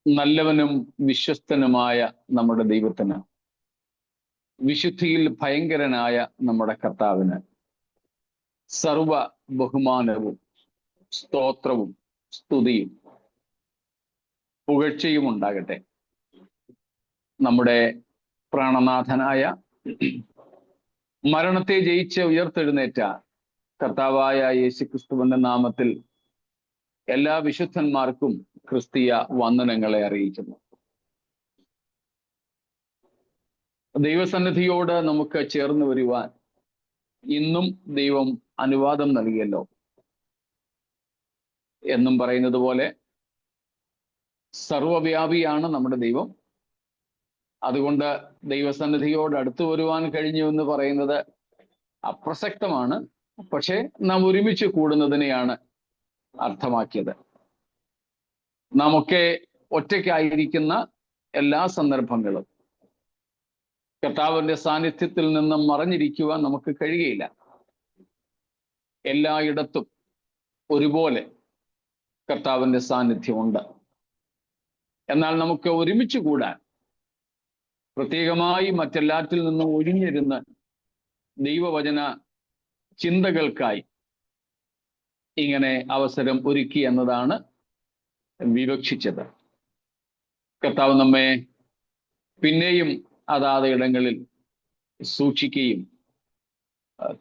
നല്ലവനും വിശ്വസ്തനുമായ നമ്മുടെ ദൈവത്തിന്, വിശുദ്ധിയിൽ ഭയങ്കരനായ നമ്മുടെ കർത്താവിന് സർവ ബഹുമാനവും സ്തോത്രവും സ്തുതിയും പുകഴ്ചയും ഉണ്ടാകട്ടെ. നമ്മുടെ പ്രാണനാഥനായ, മരണത്തെ ജയിച്ച് ഉയർത്തെഴുന്നേറ്റ കർത്താവായ യേശുക്രിസ്തുവിന്റെ നാമത്തിൽ എല്ലാ വിശുദ്ധന്മാർക്കും ക്രിസ്തീയ വന്ദനങ്ങളെ അറിയിക്കുന്നു. ദൈവസന്നിധിയോട് നമുക്ക് ചേർന്ന് വരുവാൻ ഇന്നും ദൈവം അനുവാദം നൽകിയല്ലോ. എന്നും പറയുന്നത് പോലെ സർവവ്യാപിയാണ് നമ്മുടെ ദൈവം. അതുകൊണ്ട് ദൈവസന്നിധിയോട് അടുത്തു വരുവാൻ കഴിഞ്ഞു എന്ന് പറയുന്നത് അപ്രസക്തമാണ്. പക്ഷേ നാം ഒരുമിച്ച് കൂടുന്നതിനെയാണ് അർത്ഥമാക്കിയത്. നാം ഒക്കെ ഒറ്റയ്ക്കായിരിക്കുന്ന എല്ലാ സന്ദർഭങ്ങളും കർത്താവിന്റെ സാന്നിധ്യത്തിൽ നിന്നും മറഞ്ഞിരിക്കുവാൻ നമുക്ക് കഴിയുകയില്ല. എല്ലായിടത്തും ഒരുപോലെ കർത്താവിന്റെ സാന്നിധ്യമുണ്ട്. എന്നാൽ നമുക്ക് ഒരുമിച്ച് കൂടാൻ, പ്രത്യേകമായി മറ്റെല്ലാറ്റിൽ നിന്നും ഒഴിഞ്ഞിരുന്ന് ദൈവവചന ചിന്തകൾക്കായി ഇങ്ങനെ അവസരം ഒരുക്കി എന്നതാണ് വിവക്ഷിച്ചത്. കർത്താവ് നമ്മെ പിന്നെയും അതാത് ഇടങ്ങളിൽ സൂക്ഷിക്കുകയും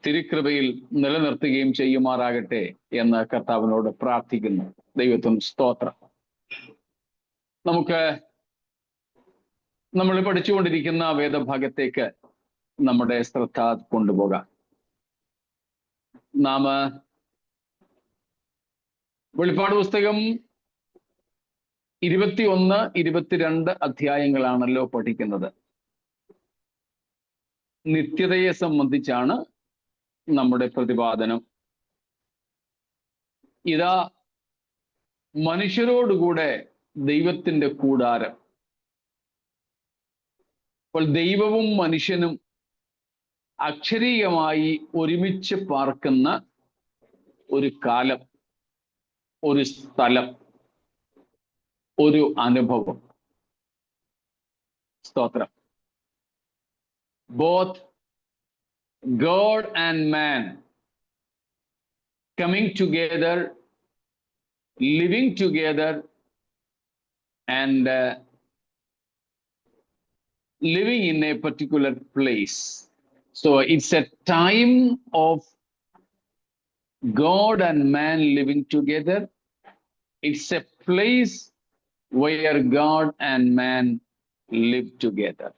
തിരുകൃപയിൽ നിലനിർത്തുകയും ചെയ്യുമാറാകട്ടെ എന്ന് കർത്താവിനോട് പ്രാർത്ഥിക്കുന്നു. ദൈവത്തിന് സ്തോത്രം. നമുക്ക് നമ്മൾ പഠിച്ചുകൊണ്ടിരിക്കുന്ന വേദഭാഗത്തേക്ക് നമ്മുടെ ശ്രദ്ധ കൊണ്ടുപോകാം. നാം വെളിപ്പാട് പുസ്തകം 21, 22 അധ്യായങ്ങളാണല്ലോ പഠിക്കുന്നത്. നിത്യതയെ സംബന്ധിച്ചാണ് നമ്മുടെ പ്രതിപാദനം. ഇതാ മനുഷ്യരോടുകൂടെ ദൈവത്തിന്റെ കൂടാരം. അപ്പോൾ ദൈവവും മനുഷ്യനും അക്ഷരീയമായി ഒരുമിച്ച് പാർക്കുന്ന ഒരു കാലം, ഒരു സ്ഥലം, ഒരു അനുഭവം. സ്തോത്രം. Both God and man coming together, living together, and living in a particular place. So it's a time of God and man living together. It's a place where God and man live together.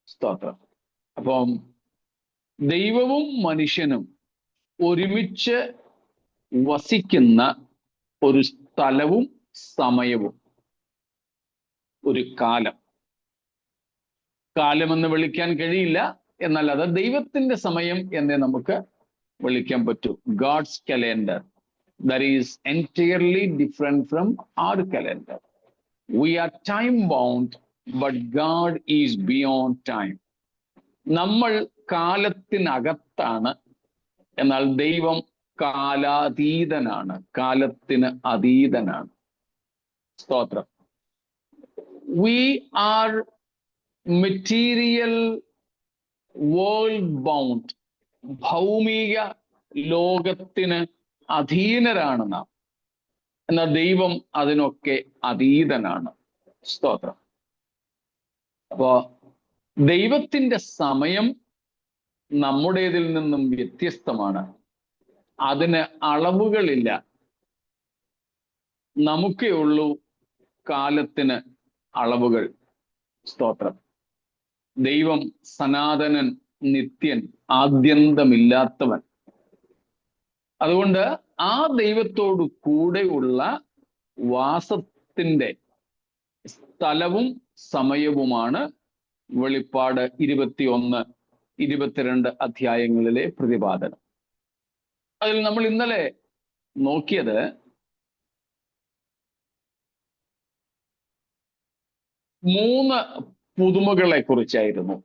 സ്തോത്രം. അപ്പം ദൈവവും മനുഷ്യനും ഒരുമിച്ച് വസിക്കുന്ന ഒരു സ്ഥലവും സമയവും, ഒരു കാലം. കാലമെന്ന് വിളിക്കാൻ കഴിയില്ല, എന്നാൽ അത് ദൈവത്തിന്റെ സമയം എന്നേ നമുക്ക് വിളിക്കാൻ പറ്റൂ. God's calendar, that is entirely different from our calendar. We are time bound, but God is beyond time. നമ്മൾ കാലത്തിനകത്താണ്, എന്നാൽ ദൈവം കാലാതീതനാണ്, കാലത്തിന് അതീതനാണ്. സ്തോത്രം. We are material world bound. ഭൗമിക ലോകത്തിന് അധീനരാണ് നാം, എന്നാൽ ദൈവം അതിനൊക്കെ അതീതനാണ്. സ്തോത്രം. അപ്പോ ദൈവത്തിന്റെ സമയം നമ്മുടേതിൽ നിന്നും വ്യത്യസ്തമാണ്. അതിന് അളവുകളില്ല. നമുക്കേ ഉള്ളൂ കാലത്തിന് അളവുകൾ. സ്തോത്രം. ദൈവം സനാതനൻ, നിത്യൻ, ആദ്യന്തമില്ലാത്തവൻ. അതുകൊണ്ട് ആ ദൈവത്തോടു കൂടെയുള്ള വാസത്തിന്റെ സ്ഥലവും സമയവുമാണ് വെളിപ്പാട് 21, 22 അധ്യായങ്ങളിലെ പ്രതിപാദനം. അതിൽ നമ്മൾ ഇന്നലെ നോക്കിയത് മൂന്ന് പുതുമകളെ കുറിച്ചായിരുന്നു.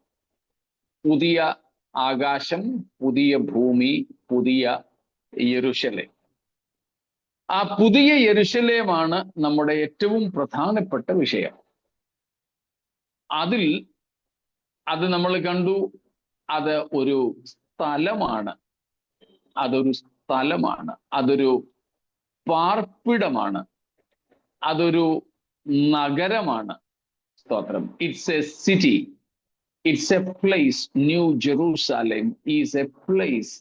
പുതിയ ആകാശം, പുതിയ ഭൂമി, പുതിയ യെരൂശലേം. ആ പുതിയ യെരുശലേമാണ് നമ്മുടെ ഏറ്റവും പ്രധാനപ്പെട്ട വിഷയം. അത് നമ്മൾ കണ്ടു, അത് ഒരു സ്ഥലമാണ്, അതൊരു പാർപ്പിടമാണ്, അതൊരു നഗരമാണ്. സ്തോത്രം. It's A city, it's A place. New Jerusalem is A place,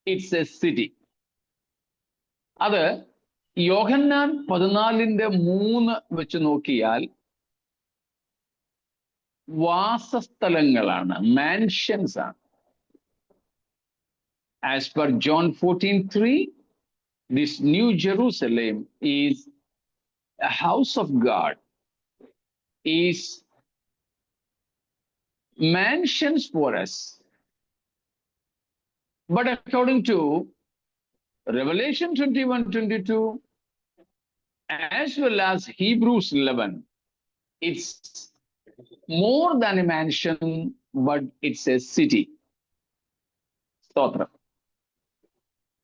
it's A city. അത് യോഹന്നാൻ 14:3 വെച്ച് നോക്കിയാൽ വാസസ്ഥലങ്ങളാണ്, മാൻഷൻസ് ആണ്. As per John 14:3, this New Jerusalem is a house of God, is mansions for us. But according to Revelation 21:22, as well as Hebrews 11, it's more than a mansion, but it's a city. സ്തോത്രം.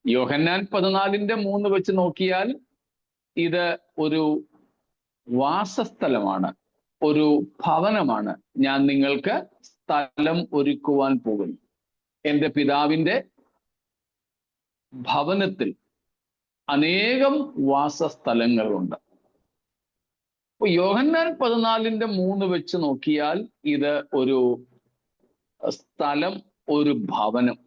യോഹന്നാൻ 14:3 വെച്ച് നോക്കിയാൽ ഇത് ഒരു വാസസ്ഥലമാണ്, ഒരു ഭവനമാണ്. ഞാൻ നിങ്ങൾക്ക് സ്ഥലം ഒരുക്കുവാൻ പോകുന്നു. എൻ്റെ പിതാവിൻ്റെ ഭവനത്തിൽ അനേകം വാസസ്ഥലങ്ങളുണ്ട്. അപ്പൊ യോഹന്നാൻ 14:3 വെച്ച് നോക്കിയാൽ ഇത് ഒരു സ്ഥലം, ഒരു ഭവനം.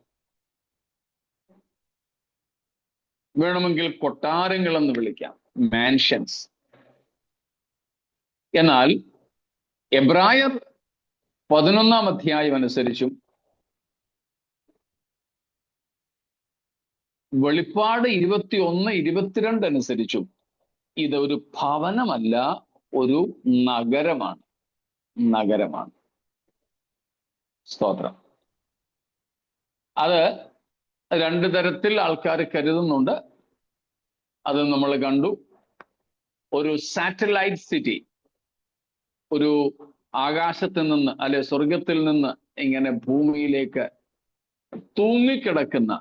വേണമെങ്കിൽ കൊട്ടാരങ്ങൾ എന്ന് വിളിക്കാം, മാൻഷൻസ്. എന്നാൽ എബ്രായർ 11 അധ്യായം അനുസരിച്ചും വെളിപ്പാട് 21-22 അനുസരിച്ചും ഇത് ഒരു ഭവനമല്ല, ഒരു നഗരമാണ്. സ്തോത്രം. അത് രണ്ട് തരത്തിൽ ആൾക്കാർ കരുതുന്നുണ്ട്. അത് നമ്മൾ കണ്ടു. ഒരു സാറ്റലൈറ്റ് സിറ്റി, ഒരു ആകാശത്തിൽ നിന്ന് അല്ലെ സ്വർഗത്തിൽ നിന്ന് ഇങ്ങനെ ഭൂമിയിലേക്ക് തൂങ്ങിക്കിടക്കുന്ന,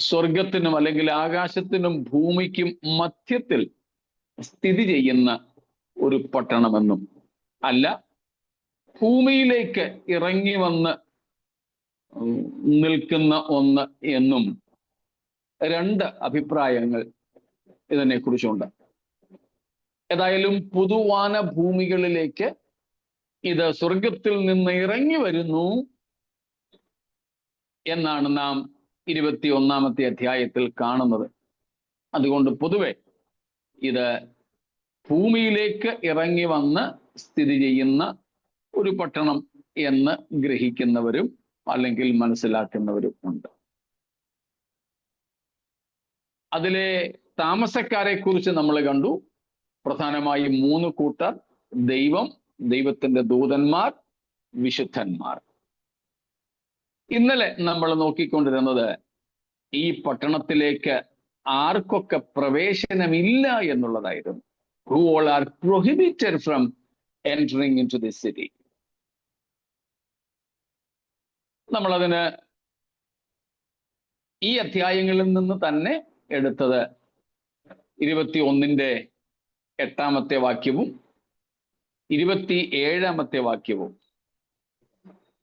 സ്വർഗത്തിനും അല്ലെങ്കിൽ ആകാശത്തിനും ഭൂമിക്കും മധ്യത്തിൽ സ്ഥിതി ചെയ്യുന്ന ഒരു പട്ടണമെന്നും അല്ല, ഭൂമിയിലേക്ക് ഇറങ്ങി വന്ന് നിൽക്കുന്ന ഒന്ന് എന്നും രണ്ട് അഭിപ്രായങ്ങൾ ഇതിനെക്കുറിച്ചുണ്ട്. ഏതായാലും പുതുവാന ഭൂമികളിലേക്ക് ഇത് സ്വർഗത്തിൽ നിന്ന് ഇറങ്ങി വരുന്നു എന്നാണ് നാം 21 അധ്യായത്തിൽ കാണുന്നത്. അതുകൊണ്ട് പൊതുവെ ഇത് ഭൂമിയിലേക്ക് ഇറങ്ങി വന്ന് സ്ഥിതി ചെയ്യുന്ന ഒരു പട്ടണം എന്ന് ഗ്രഹിക്കുന്നവരും അല്ലെങ്കിൽ മനസ്സിലാക്കുന്നവരും ഉണ്ട്. അതിലെ താമസക്കാരെ കുറിച്ച് നമ്മൾ കണ്ടു. പ്രധാനമായും 3 കൂട്ടർ: ദൈവം, ദൈവത്തിന്റെ ദൂതന്മാർ, വിശുദ്ധന്മാർ. ഇന്നലെ നമ്മൾ നോക്കിക്കൊണ്ടിരുന്നത് ഈ പട്ടണത്തിലേക്ക് ആർക്കൊക്കെ പ്രവേശനമില്ല എന്നുള്ളതായിരുന്നു. Who all are prohibited from entering into this city. നമ്മളതിന് ഈ അധ്യായങ്ങളിൽ നിന്ന് തന്നെ എടുത്തത് 21-8 വാക്യവും 27 വാക്യവും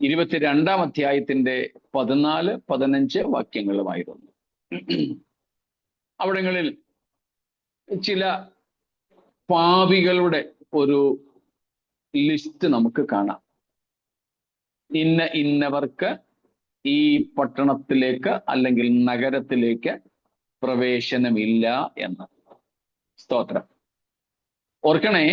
22 അധ്യായത്തിന്റെ 14-15 വാക്യങ്ങളുമായിരുന്നു. അവിടങ്ങളിൽ ചില പാപികളുടെ ഒരു ലിസ്റ്റ് നമുക്ക് കാണാം. ഇന്നവർക്ക് ഈ പട്ടണത്തിലേക്ക് അല്ലെങ്കിൽ നഗരത്തിലേക്ക് പ്രവേശനമില്ല എന്ന്. സ്തോത്രം. ഓർക്കണേ,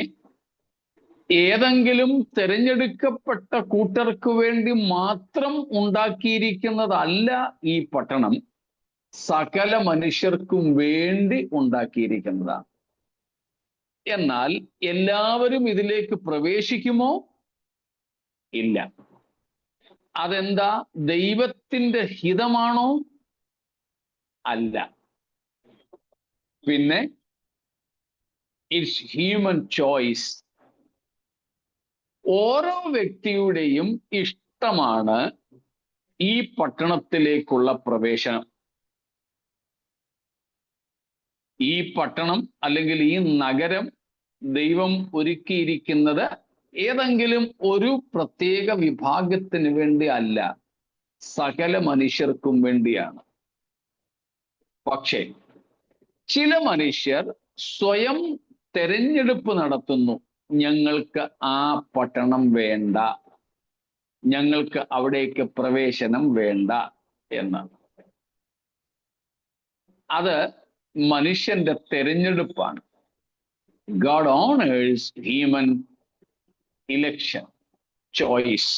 ഏതെങ്കിലും തിരഞ്ഞെടുക്കപ്പെട്ട കൂട്ടർക്ക് വേണ്ടി മാത്രം ഉണ്ടാക്കിയിരിക്കുന്നതല്ല ഈ പട്ടണം, സകല മനുഷ്യർക്കും വേണ്ടി ഉണ്ടാക്കിയിരിക്കുന്നതാണ്. എന്നാൽ എല്ലാവരും ഇതിലേക്ക് പ്രവേശിക്കുമോ? ഇല്ല. അതെന്താ? ദൈവത്തിന്റെ ഹിതമാണോ? അല്ല. പിന്നെ ഇറ്റ്സ് ഹ്യൂമൻ ചോയ്സ്. ഓരോ വ്യക്തിയുടെയും ഇഷ്ടമാണ് ഈ പട്ടണത്തിലേക്കുള്ള പ്രവേശനം. ഈ പട്ടണം അല്ലെങ്കിൽ ഈ നഗരം ദൈവം ഒരുക്കിയിരിക്കുന്നത് ഏതെങ്കിലും ഒരു പ്രത്യേക വിഭാഗത്തിന് വേണ്ടി അല്ല, സകല മനുഷ്യർക്കും വേണ്ടിയാണ്. പക്ഷേ ചില മനുഷ്യർ സ്വയം തെരഞ്ഞെടുപ്പ് നടത്തുന്നു, ഞങ്ങൾക്ക് ആ പട്ടണം വേണ്ട, ഞങ്ങൾക്ക് അവിടേക്ക് പ്രവേശനം വേണ്ട എന്ന്. അത് മനുഷ്യന്റെ തെരഞ്ഞെടുപ്പാണ്. God honours human election choice.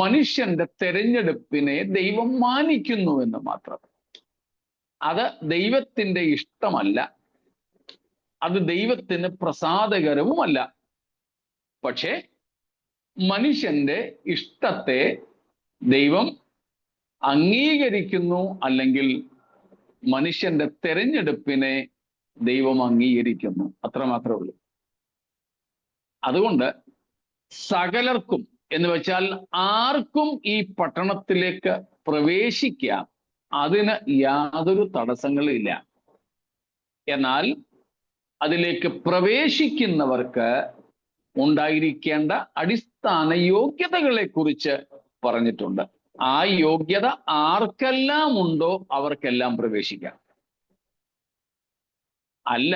മനുഷ്യന്റെ തെരഞ്ഞെടുപ്പിനെ ദൈവം മാനിക്കുന്നു എന്ന് മാത്രം. അത് ദൈവത്തിന്റെ ഇഷ്ടമല്ല, അത് ദൈവത്തിന് പ്രസാദകരവുമല്ല. പക്ഷേ മനുഷ്യന്റെ ഇഷ്ടത്തെ ദൈവം അംഗീകരിക്കുന്നു, അല്ലെങ്കിൽ മനുഷ്യന്റെ തെരഞ്ഞെടുപ്പിനെ ദൈവം അംഗീകരിക്കുന്നു, അത്രമാത്രമേ ഉള്ളൂ. അതുകൊണ്ട് സകലർക്കും എന്ന് വെച്ചാൽ ആർക്കും ഈ പട്ടണത്തിലേക്ക് പ്രവേശിക്കാം, അതിന് യാതൊരു തടസ്സങ്ങളും ഇല്ല. എന്നാൽ അതിലേക്ക് പ്രവേശിക്കുന്നവർക്ക് ഉണ്ടായിരിക്കേണ്ട അടിസ്ഥാന യോഗ്യതകളെ കുറിച്ച് പറഞ്ഞിട്ടുണ്ട്. ആ യോഗ്യത ആർക്കെല്ലാം ഉണ്ടോ അവർക്കെല്ലാം പ്രവേശിക്കാം. അല്ല,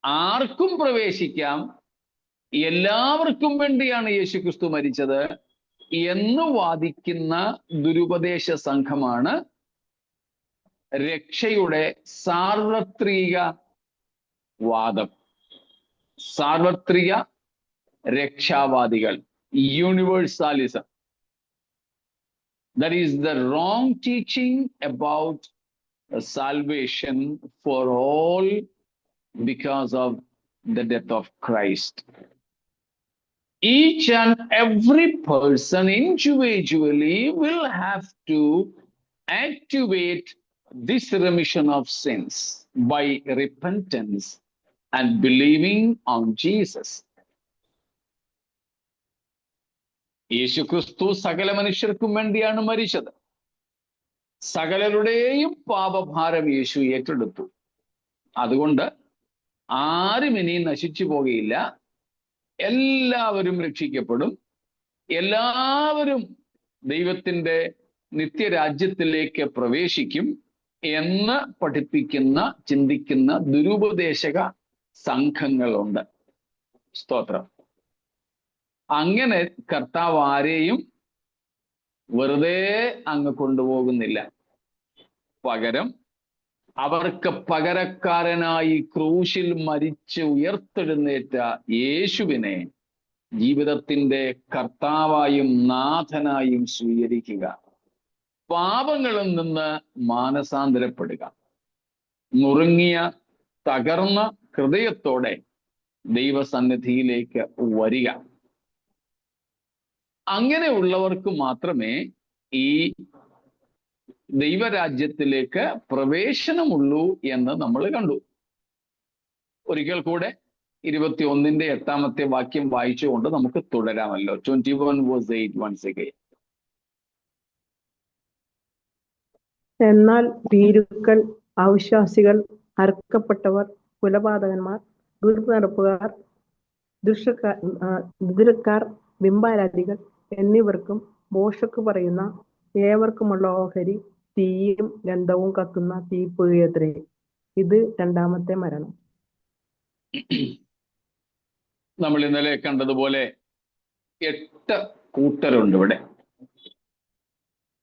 ആർക്കും പ്രവേശിക്കാം, എല്ലാവർക്കും വേണ്ടിയാണ് യേശുക്രിസ്തു മരിച്ചത് എന്ന് വാദിക്കുന്ന ദുരുപദേശ സംഘമാണ് രക്ഷയുടെ സാർവത്രിക വാദം, സാർവത്രിക രക്ഷാവാദികൾ, യൂണിവേഴ്സാലിസം. That is the wrong teaching about salvation for all because of the death of Christ. Each and every person individually will have to activate this remission of sins by repentance and believing on Jesus. യേശുക്രിസ്തു സകല മനുഷ്യർക്കും വേണ്ടിയാണ് മരിച്ചത്. സകലരുടെയും പാപഭാരം യേശു ഏറ്റെടുത്തു. അതുകൊണ്ട് ആരും ഇനി നശിച്ചു പോകുകയില്ല, എല്ലാവരും രക്ഷിക്കപ്പെടും, എല്ലാവരും ദൈവത്തിന്റെ നിത്യരാജ്യത്തിലേക്ക് പ്രവേശിക്കും എന്ന് പഠിപ്പിക്കുന്ന, ചിന്തിക്കുന്ന ദുരുപദേശക സംഘങ്ങളുണ്ട്. സ്തോത്രം. അങ്ങനെ കർത്താവ് ആരെയും വെറുതെ അങ്ങ് കൊണ്ടുപോകുന്നില്ല. പകരം അവർക്ക് പകരക്കാരനായി ക്രൂശിൽ മരിച്ച് ഉയർത്തെഴുന്നേറ്റ യേശുവിനെ ജീവിതത്തിന്റെ കർത്താവായും നാഥനായും സ്വീകരിക്കുക, പാപങ്ങളിൽ നിന്ന് മാനസാന്തരപ്പെടുക, നുറുങ്ങിയ തകർന്ന ഹൃദയത്തോടെ ദൈവസന്നിധിയിലേക്ക് വരിക. അങ്ങനെയുള്ളവർക്ക് മാത്രമേ ഈ ദൈവരാജ്യത്തിലേക്ക് പ്രവേശനമുള്ളൂ എന്ന് നമ്മൾ കണ്ടു. ഒരിക്കൽ കൂടെ 21-8 വാക്യം വായിച്ചുകൊണ്ട് നമുക്ക് തുടരാമല്ലോ. 21:8 once again. എന്നാൽ ഭീരുക്കൾ, അവിശ്വാസികൾ, അറുക്കപ്പെട്ടവർ, കുലപാതകന്മാർ, ദുർനടപ്പുകാർ, ദുരക്കാർ, ബിംബാരാധികൾ എന്നിവർക്കും ഭോഷക്ക് പറയുന്ന ഏവർക്കുമുള്ള ഓഹരി തീയും ഗന്ധവും കത്തുന്ന തീപ്പൊയ്യത്രേ. ഇത് രണ്ടാമത്തെ മരണം. നമ്മൾ ഇന്നലെ കണ്ടതുപോലെ 8 കൂട്ടരുണ്ട് ഇവിടെ.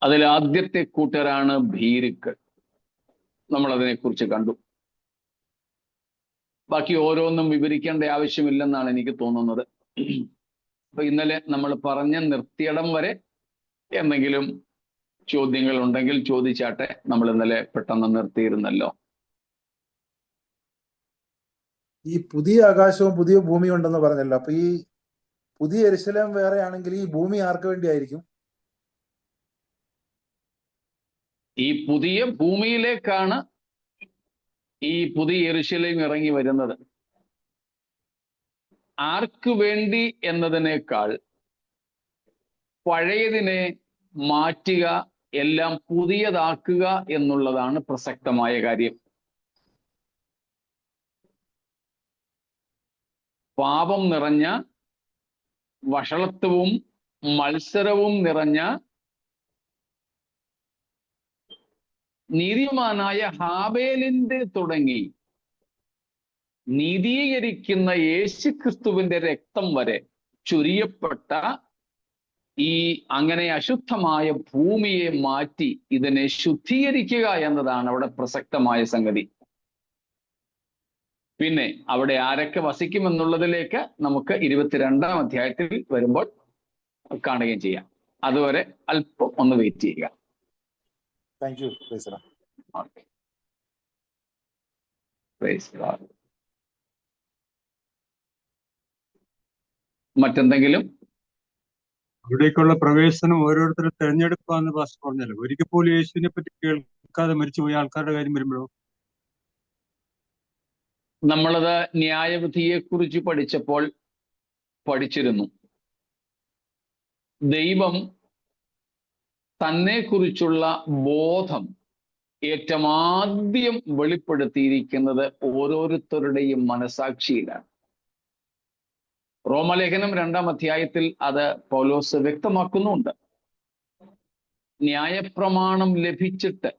അതിൽ ആദ്യത്തെ കൂട്ടരാണ് ഭീരുക്കൾ. നമ്മൾ അതിനെക്കുറിച്ച് കണ്ടു. ബാക്കി ഓരോന്നും വിവരിക്കേണ്ട ആവശ്യമില്ലെന്നാണ് എനിക്ക് തോന്നുന്നത്. അപ്പൊ ഇന്നലെ നമ്മൾ പറഞ്ഞ നിർത്തിയിടം വരെ എന്തെങ്കിലും ചോദ്യങ്ങൾ ഉണ്ടെങ്കിൽ ചോദിച്ചാട്ടെ. നമ്മൾ ഇന്നലെ പെട്ടെന്ന് നിർത്തിയിരുന്നല്ലോ. ഈ പുതിയ ആകാശവും പുതിയ ഭൂമിയും ഉണ്ടെന്ന് പറഞ്ഞല്ലോ. അപ്പൊ ഈ പുതിയ യെരുശലേം വേറെ ആണെങ്കിൽ ഈ ഭൂമി ആർക്ക് വേണ്ടിയായിരിക്കും? ഈ പുതിയ ഭൂമിയിലേക്കാണ് ഈ പുതിയ യെരുശലേം ഇറങ്ങി വരുന്നത്. ആർക്ക് വേണ്ടി എന്നതിനേക്കാൾ പഴയതിനെ മാറ്റുക, എല്ലാം പുതിയതാക്കുക എന്നുള്ളതാണ് പ്രസക്തമായ കാര്യം. പാപം നിറഞ്ഞ, വഷളത്വവും മത്സരവും നിറഞ്ഞ നീതിമാനായ ഹാബേലിന്റെ തുടങ്ങി നീതീകരിക്കുന്ന യേശുക്രിസ്തുവിന്റെ രക്തം വരെ ചൊരിയപ്പെട്ട ഈ അങ്ങനെ അശുദ്ധമായ ഭൂമിയെ മാറ്റി ഇതിനെ ശുദ്ധീകരിക്കുക എന്നതാണ് അവിടെ പ്രസക്തമായ സംഗതി. പിന്നെ അവിടെ ആരൊക്കെ വസിക്കുമെന്നുള്ളതിലേക്ക് നമുക്ക് 22-ാം അധ്യായത്തിൽ വരുമ്പോൾ കാണുകയും ചെയ്യാം. അതുവരെ അല്പം ഒന്ന് വെയിറ്റ് ചെയ്യുക. Thank you. മറ്റെന്തെങ്കിലും? അവിടേക്കുള്ള പ്രവേശനം ഓരോരുത്തരും തെരഞ്ഞെടുപ്പാന്ന് പാസ്റ്റർ പറഞ്ഞല്ലോ. ഒരിക്കൽ പോലും യേശുവിനെ പറ്റി കേൾക്കാതെ മരിച്ചുപോയ ആൾക്കാരുടെ കാര്യം വരുമ്പോഴോ? നമ്മളത് ന്യായവിധിയെ കുറിച്ച് പഠിച്ചിരുന്നു. ദൈവം തന്നെ-കുറിച്ചുള്ള ബോധം ഏറ്റവും ആദ്യം വെളിപ്പെടുത്തിയിരിക്കുന്നത് ഓരോരുത്തരുടെയും മനസാക്ഷിയിലാണ്. റോമലേഖനം 2-ാം അധ്യായത്തിൽ അത് പൗലോസ് വ്യക്തമാക്കുന്നുണ്ട്. ന്യായപ്രമാണം ലഭിച്ചിട്ട്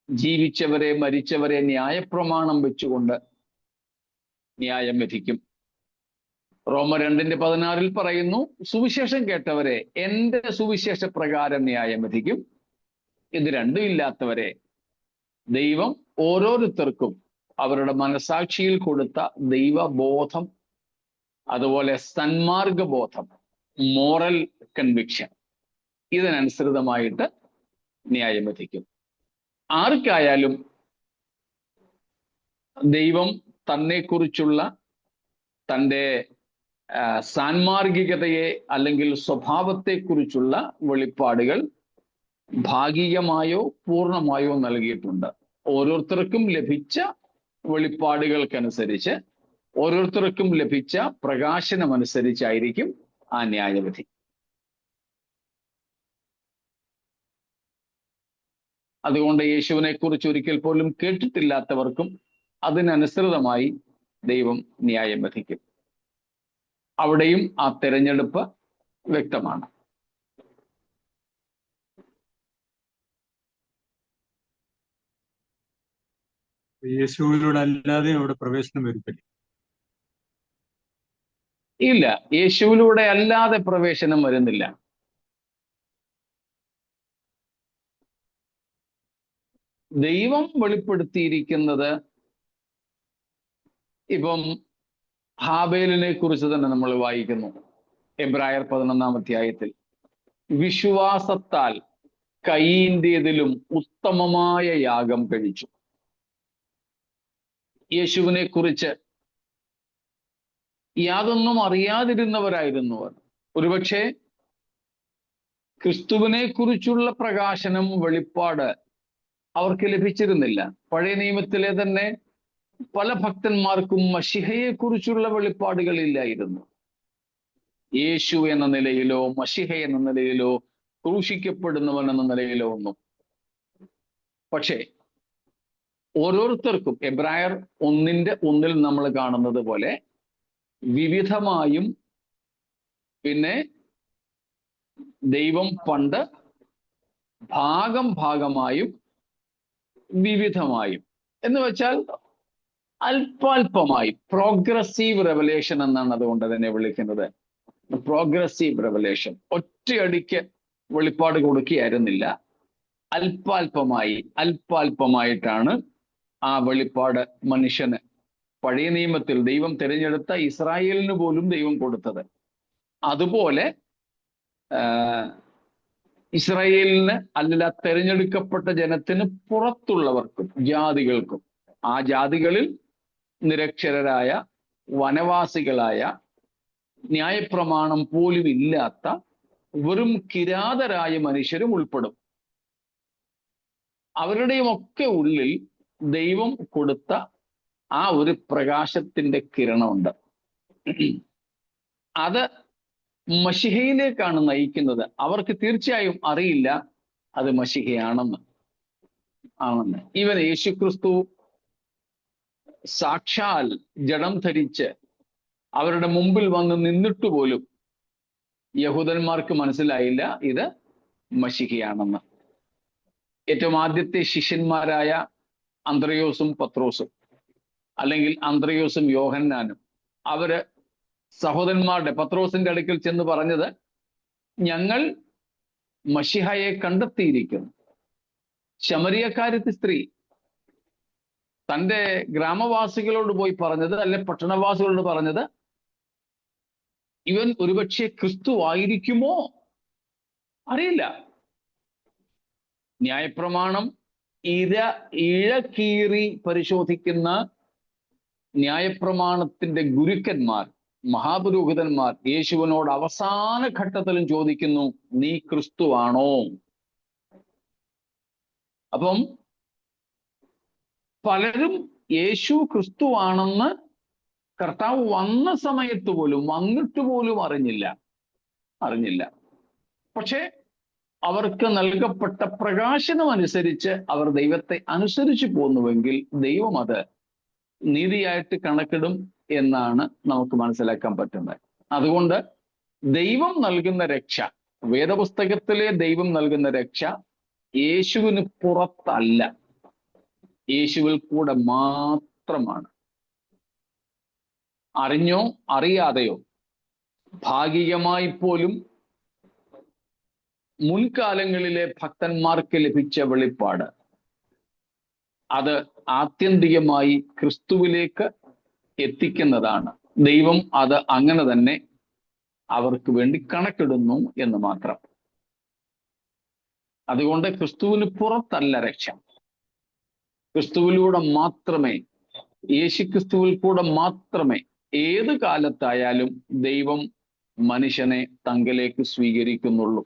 ജീവിച്ചവരെ മരിച്ചവരെ ന്യായപ്രമാണം വെച്ചുകൊണ്ട് ന്യായം വിധിക്കും. റോമർ 2:16 പറയുന്നു, സുവിശേഷം കേട്ടവരെ എന്റെ സുവിശേഷ പ്രകാരം ന്യായം വിധിക്കും. ഇത് രണ്ടും ഇല്ലാത്തവരെ ദൈവം ഓരോരുത്തർക്കും അവരുടെ മനസാക്ഷിയിൽ കൊടുത്ത ദൈവബോധം, അതുപോലെ സന്മാർഗബോധം, മോറൽ കൺവിക്ഷൻ, ഇതിനനുസൃതമായിട്ട് ന്യായം വിധിക്കും. ആർക്കായാലും ദൈവം തന്നെക്കുറിച്ചുള്ള തൻ്റെ സാൻമാർഗികതയെ അല്ലെങ്കിൽ സ്വഭാവത്തെക്കുറിച്ചുള്ള വെളിപ്പാടുകൾ ഭാഗികമായോ പൂർണ്ണമായോ നൽകിയിട്ടുണ്ട്. ഓരോരുത്തർക്കും ലഭിച്ച വെളിപ്പാടുകൾക്കനുസരിച്ച്, ഓരോരുത്തർക്കും ലഭിച്ച പ്രകാശനമനുസരിച്ചായിരിക്കും ആ ന്യായവിധി. അതുകൊണ്ട് യേശുവിനെ കുറിച്ച് ഒരിക്കൽ പോലും കേട്ടിട്ടില്ലാത്തവർക്കും അതിനനുസൃതമായി ദൈവം ന്യായം വിധിക്കും. അവിടെയും ആ തെരഞ്ഞെടുപ്പ് വ്യക്തമാണ്. യേശുവിലൂടെ അല്ലാതെ അവിടെ പ്രവേശനം വരുത്തില്ല. ഇല്ല, യേശുവിലൂടെ അല്ലാതെ പ്രവേശനം വരുന്നില്ല. ദൈവം വെളിപ്പെടുത്തിയിരിക്കുന്നത്, ഇപ്പം ഹാബേലിനെ കുറിച്ച് തന്നെ നമ്മൾ വായിക്കുന്നു. എബ്രായർ 11-ാം അധ്യായത്തിൽ വിശ്വാസത്താൽ കയീന്റേതിലും ഉത്തമമായ യാഗം കഴിച്ചു. യേശുവിനെ കുറിച്ച് യാതൊന്നും അറിയാതിരുന്നവരായിരുന്നു അവർ. ഒരുപക്ഷെ ക്രിസ്തുവിനെ കുറിച്ചുള്ള പ്രകാശനം, വെളിപ്പാട് അവർക്ക് ലഭിച്ചിരുന്നില്ല. പഴയ നിയമത്തിലെ തന്നെ പല ഭക്തന്മാർക്കും മശിഹയെ കുറിച്ചുള്ള വെളിപ്പാടുകളില്ലായിരുന്നു. യേശു എന്ന നിലയിലോ മശിഹ എന്ന നിലയിലോ ക്രൂശിക്കപ്പെടുന്നവൻ എന്ന നിലയിലോ ഒന്നും. പക്ഷേ ഓരോരുത്തർക്കും എബ്രായർ 1:1 നമ്മൾ കാണുന്നത് പോലെ വിവിധമായും, പിന്നെ ദൈവം പണ്ട് ഭാഗമായും വിവിധമായും എന്ന് വെച്ചാൽ അല്പാൽപമായി, പ്രോഗ്രസീവ് റെവലേഷൻ എന്നാണ് അതുകൊണ്ട് തന്നെ വിളിക്കുന്നത്. പ്രോഗ്രസീവ് റെവലേഷൻ, ഒറ്റയടിക്ക് വെളിപ്പാട് കൊടുക്കുകയായിരുന്നില്ല. അല്പാൽപമായിട്ടാണ് ആ വെളിപ്പാട് മനുഷ്യന്, പഴയ നിയമത്തിൽ ദൈവം തിരഞ്ഞെടുത്ത ഇസ്രായേലിന് പോലും ദൈവം കൊടുത്തത്. അതുപോലെ ഇസ്രായേലിന് അല്ല, തിരഞ്ഞെടുക്കപ്പെട്ട ജനത്തിന് പുറത്തുള്ളവർക്കും, ജാതികൾക്കും, ആ ജാതികളിൽ നിരക്ഷരരായ, വനവാസികളായ, ന്യായപ്രമാണം പോലും ഇല്ലാത്ത വെറും കിരാതരായ മനുഷ്യരും ഉൾപ്പെടും. അവരുടെയും ഒക്കെ ഉള്ളിൽ ദൈവം കൊടുത്ത ആ ഒരു പ്രകാശത്തിന്റെ കിരണമുണ്ട്. അത് മശിഹയിലേക്കാണ് നയിക്കുന്നത്. അവർക്ക് തീർച്ചയായും അറിയില്ല അത് മശിഹയാണെന്ന്. ഈവൻ യേശുക്രിസ്തു സാക്ഷാൽ ജഡം ധരിച്ച് അവരുടെ മുമ്പിൽ വന്ന് നിന്നിട്ട് പോലും യഹൂദന്മാർക്ക് മനസ്സിലായില്ല ഇത് മശിഹയാണെന്ന്. ഏറ്റവും ആദ്യത്തെ ശിഷ്യന്മാരായ അന്ത്രയോസും പത്രോസും, അല്ലെങ്കിൽ അന്ത്രയോസും യോഹന്നാനും, അവര് സഹോദരന്മാരുടെ പത്രോസിന്റെ അടുക്കൽ ചെന്ന് പറഞ്ഞത്, ഞങ്ങൾ മശിഹയെ കണ്ടെത്തിയിരിക്കുന്നു. ശമരിയക്കാരത്തി സ്ത്രീ തന്റെ ഗ്രാമവാസികളോട് പോയി പറഞ്ഞത്, അല്ലെ പട്ടണവാസികളോട് പറഞ്ഞത്, ഇവൻ ഒരുപക്ഷെ ക്രിസ്തു ആയിരിക്കുമോ അറിയില്ല. ന്യായപ്രമാണം ഇഴകീറി പരിശോധിക്കുന്ന ന്യായപ്രമാണത്തിന്റെ ഗുരുക്കന്മാർ, മഹാപുരോഹിതന്മാർ യേശുവിനോട് അവസാന ഘട്ടത്തിലും ചോദിക്കുന്നു, നീ ക്രിസ്തുവാണോ? അപ്പം പലരും യേശു ക്രിസ്തുവാണെന്ന് കർത്താവ് വന്ന സമയത്ത് പോലും, വന്നിട്ട് പോലും അറിഞ്ഞില്ല. പക്ഷെ അവർക്ക് നൽകപ്പെട്ട പ്രകാശനം അനുസരിച്ച് അവർ ദൈവത്തെ അനുസരിച്ചു പോന്നുവെങ്കിൽ ദൈവം അത് നീതിയായിട്ട് കണക്കിടും എന്നാണ് നമുക്ക് മനസ്സിലാക്കാൻ പറ്റുന്നത്. അതുകൊണ്ട് ദൈവം നൽകുന്ന രക്ഷ, വേദപുസ്തകത്തിലെ ദൈവം നൽകുന്ന രക്ഷ യേശുവിന് പുറത്തല്ല, യേശുവിൽ കൂടെ മാത്രമാണ്. അറിഞ്ഞോ അറിയാതെയോ ഭാഗികമായി പോലും മുൻകാലങ്ങളിലെ ഭക്തന്മാർക്ക് ലഭിച്ച വെളിപ്പാട് അത് ആത്യന്തികമായി ക്രിസ്തുവിലേക്ക് എത്തിക്കുന്നതാണ്. ദൈവം അത് അങ്ങനെ തന്നെ അവർക്ക് വേണ്ടി കണക്കിടുന്നു എന്ന് മാത്രം. അതുകൊണ്ട് ക്രിസ്തുവിന് പുറത്തല്ല രക്ഷ. ക്രിസ്തുവിലൂടെ മാത്രമേ, യേശുക്രിസ്തുവിൽ കൂടെ മാത്രമേ ഏത് കാലത്തായാലും ദൈവം മനുഷ്യനെ തങ്കലേക്ക് സ്വീകരിക്കുന്നുള്ളൂ.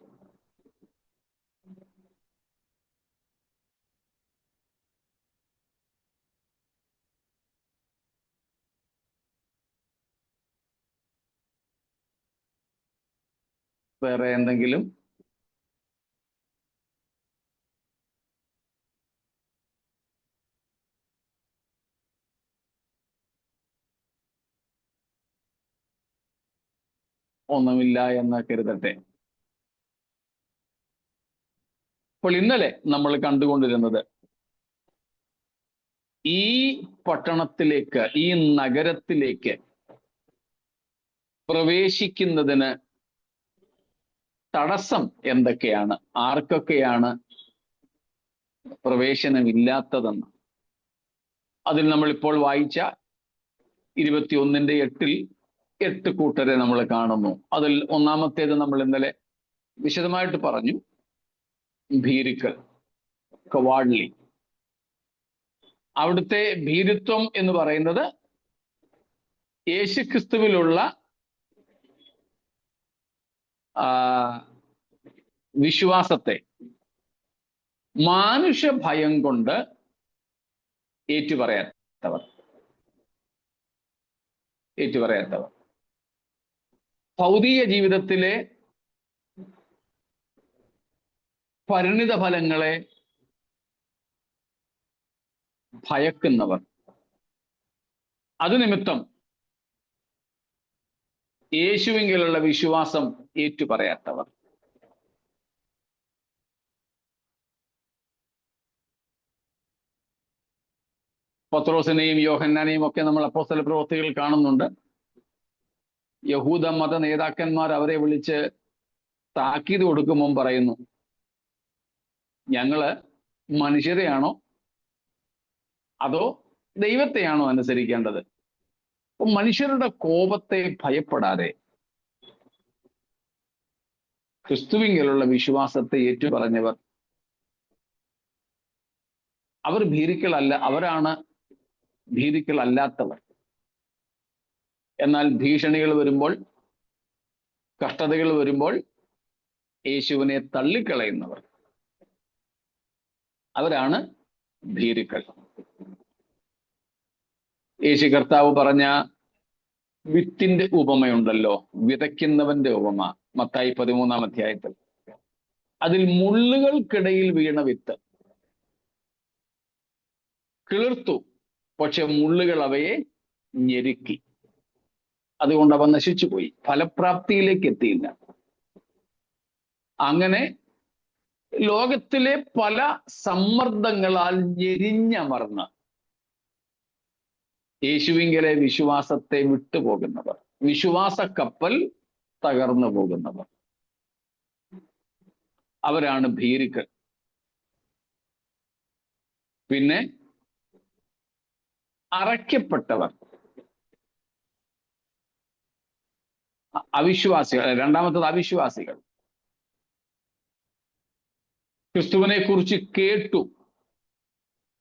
വേറെ എന്തെങ്കിലും? ഒന്നുമില്ല എന്ന് കരുതട്ടെ. അപ്പോൾ ഇന്നലെ നമ്മൾ കണ്ടുകൊണ്ടിരുന്നത് ഈ പട്ടണത്തിലേക്ക്, ഈ നഗരത്തിലേക്ക് പ്രവേശിക്കുന്നതിന് തടസ്സം എന്തൊക്കെയാണ്, ആർക്കൊക്കെയാണ് പ്രവേശനമില്ലാത്തതെന്ന്. അതിൽ നമ്മളിപ്പോൾ വായിച്ച 21:8 8 കൂട്ടരെ നമ്മൾ കാണുന്നു. അതിൽ ഒന്നാമത്തേത് നമ്മൾ ഇന്നലെ വിശദമായിട്ട് പറഞ്ഞു, ഭീരുക്കൾ, കവാഡ്ലി. അവിടുത്തെ ഭീരുത്വം എന്ന് പറയുന്നത് യേശുക്രിസ്തുവിലുള്ള വിശ്വാസത്തെ മാനുഷ ഭയം കൊണ്ട് ഏറ്റുപറയാത്തവർ. ഭൗതിക ജീവിതത്തിലെ പരിണിത ഫലങ്ങളെ ഭയക്കുന്നവർ. അതുനിമിത്തം യേശുവിലുള്ള വിശ്വാസം ഏറ്റുപറയാത്തവർ. പത്രോസിനെയും യോഹന്നാനെയും ഒക്കെ നമ്മൾ അപ്പോസ്തല പ്രവൃത്തികൾ കാണുന്നുണ്ട്. യഹൂദ മത നേതാക്കന്മാർ അവരെ വിളിച്ച് താക്കീത് കൊടുക്കുമ്പോൾ പറയുന്നു, ഞങ്ങള് മനുഷ്യരെയാണോ അതോ ദൈവത്തെയാണോ അനുസരിക്കേണ്ടത്? അപ്പൊ മനുഷ്യരുടെ കോപത്തെ ഭയപ്പെടാതെ ക്രിസ്തുവിലുള്ള വിശ്വാസത്തെ ഏറ്റുപറഞ്ഞവർ, അവർ ഭീരുക്കളല്ല, അവരാണ് ഭീരുക്കളല്ലാത്തവർ. എന്നാൽ ഭീഷണികൾ വരുമ്പോൾ, കഷ്ടതകൾ വരുമ്പോൾ യേശുവിനെ തള്ളിക്കളയുന്നവർ, അവരാണ് ഭീരുക്കൾ. യേശു കർത്താവ് പറഞ്ഞ വിത്തിന്റെ ഉപമയുണ്ടല്ലോ, വിതയ്ക്കുന്നവന്റെ ഉപമ, മത്തായി 13-ാം അധ്യായത്തിൽ. അതിൽ മുള്ളുകൾക്കിടയിൽ വീണ വിത്ത് കിളിർത്തു, പക്ഷെ മുള്ളുകൾ അവയെ ഞെരുക്കി. അതുകൊണ്ട് അവ നശിച്ചുപോയി, ഫലപ്രാപ്തിയിലേക്ക് എത്തിയില്ല. അങ്ങനെ ലോകത്തിലെ പല സമ്മർദ്ദങ്ങളാൽ ഞെരിഞ്ഞമർന്ന് യേശുവിങ്കലെ വിശ്വാസത്തെ വിട്ടുപോകുന്നവർ, വിശ്വാസ കപ്പൽ തകർന്നു പോകുന്നവർ, അവരാണ് ഭീരുക്കൾ. പിന്നെ അറയ്ക്കപ്പെട്ടവർ, അവിശ്വാസികൾ. രണ്ടാമത്തത് അവിശ്വാസികൾ. ക്രിസ്തുവിനെ കുറിച്ച് കേട്ടു,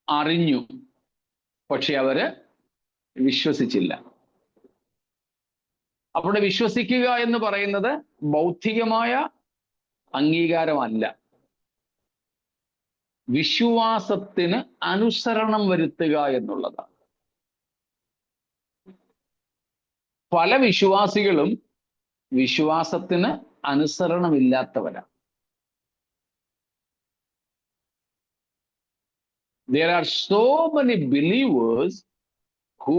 അറിഞ്ഞു, പക്ഷെ അവര് വിശ്വസിച്ചില്ല. അവിടെ വിശ്വസിക്കുക എന്ന് പറയുന്നത് ബൗദ്ധികമായ അംഗീകാരമല്ല, വിശ്വാസത്തിന് അനുസരണം വരുത്തുക എന്നുള്ളതാണ്. പല വിശ്വാസികളും വിശ്വാസത്തിന് അനുസരണമില്ലാത്തവരാണ്. There are so many believers who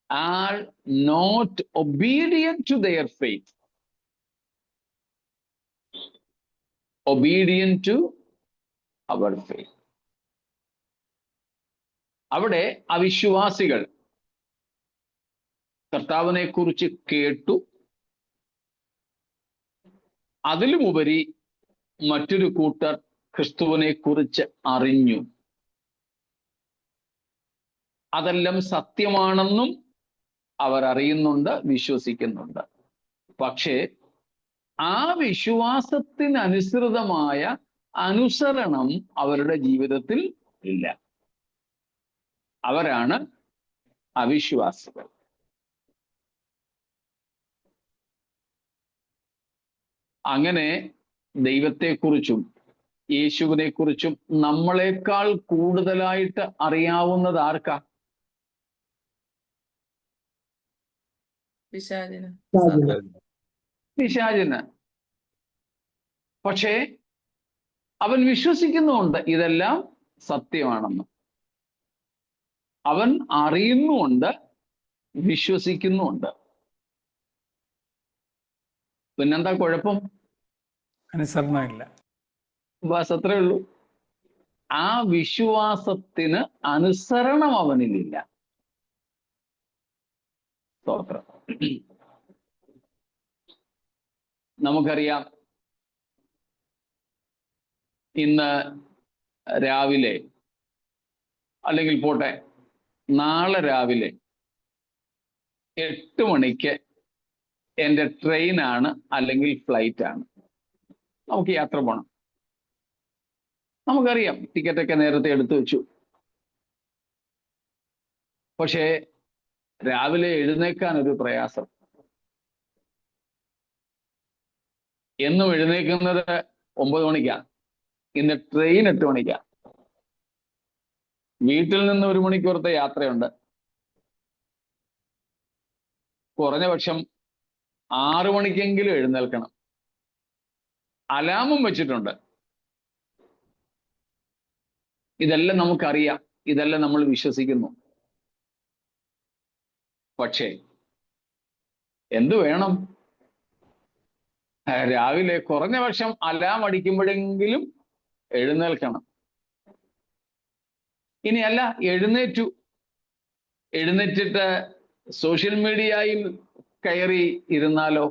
are not obedient to their faith, obedient to our faith. അവിടെ അവിശ്വാസികൾ കർത്താവിനെ കുറിച്ച് കേട്ടു, അതിലുമുപരി മറ്റൊരു കൂട്ടർ ക്രിസ്തുവിനെ കുറിച്ച് അറിഞ്ഞു, അതെല്ലാം സത്യമാണെന്നും അവർ അറിയുന്നുണ്ട്, വിശ്വസിക്കുന്നുണ്ട്. പക്ഷേ ആ വിശ്വാസത്തിനനുസൃതമായ അനുസരണം അവരുടെ ജീവിതത്തിൽ ഇല്ല. അവരാണ് അവിശ്വാസികൾ. അങ്ങനെ ദൈവത്തെക്കുറിച്ചും യേശുവിനെ കുറിച്ചും നമ്മളെക്കാൾ കൂടുതലായിട്ട് അറിയാവുന്നത് ആർക്കാ? പിശാചിന്. പക്ഷേ അവൻ വിശ്വസിക്കുന്നുമുണ്ട് ഇതെല്ലാം സത്യമാണെന്ന്. അവൻ അറിയുന്നുമുണ്ട്, വിശ്വസിക്കുന്നുമുണ്ട്. പിന്നെന്താ കുഴപ്പം? അനുസരണമില്ല. ബസ് അത്രേ ഉള്ളൂ. ആ വിശ്വാസത്തിന് അനുസരണം അവനിലില്ല. സ്തോത്രം. നമുക്കറിയാം, ഇന്ന് രാവിലെ, അല്ലെങ്കിൽ പോട്ടെ നാളെ രാവിലെ 8 മണിക്ക് എൻ്റെ ട്രെയിനാണ് അല്ലെങ്കിൽ ഫ്ലൈറ്റ് ആണ്. നമുക്ക് യാത്ര പോകണം. നമുക്കറിയാം, ടിക്കറ്റൊക്കെ നേരത്തെ എടുത്തു വെച്ചു. പക്ഷേ രാവിലെ എഴുന്നേക്കാൻ ഒരു പ്രയാസം. എന്നും എഴുന്നേക്കുന്നത് 9 മണിക്കാണ്. ഇന്ന് ട്രെയിൻ 8 മണിക്കാണ്. വീട്ടിൽ നിന്ന് 1 മണിക്കൂറത്തെ യാത്രയുണ്ട്. കുറഞ്ഞ പക്ഷം 6 മണിക്കെങ്കിലും എഴുന്നേൽക്കണം. അലാമും വെച്ചിട്ടുണ്ട്. ഇതെല്ലാം നമുക്കറിയാം, ഇതെല്ലാം നമ്മൾ വിശ്വസിക്കുന്നു. പക്ഷേ എന്തു വേണം? രാവിലെ കുറഞ്ഞ പക്ഷം അലാം അടിക്കുമ്പോഴെങ്കിലും എഴുന്നേൽക്കണം. ഇനിയല്ല, എഴുന്നേറ്റിട്ട് സോഷ്യൽ മീഡിയയിൽ കയറി ഇരുന്നാലോ?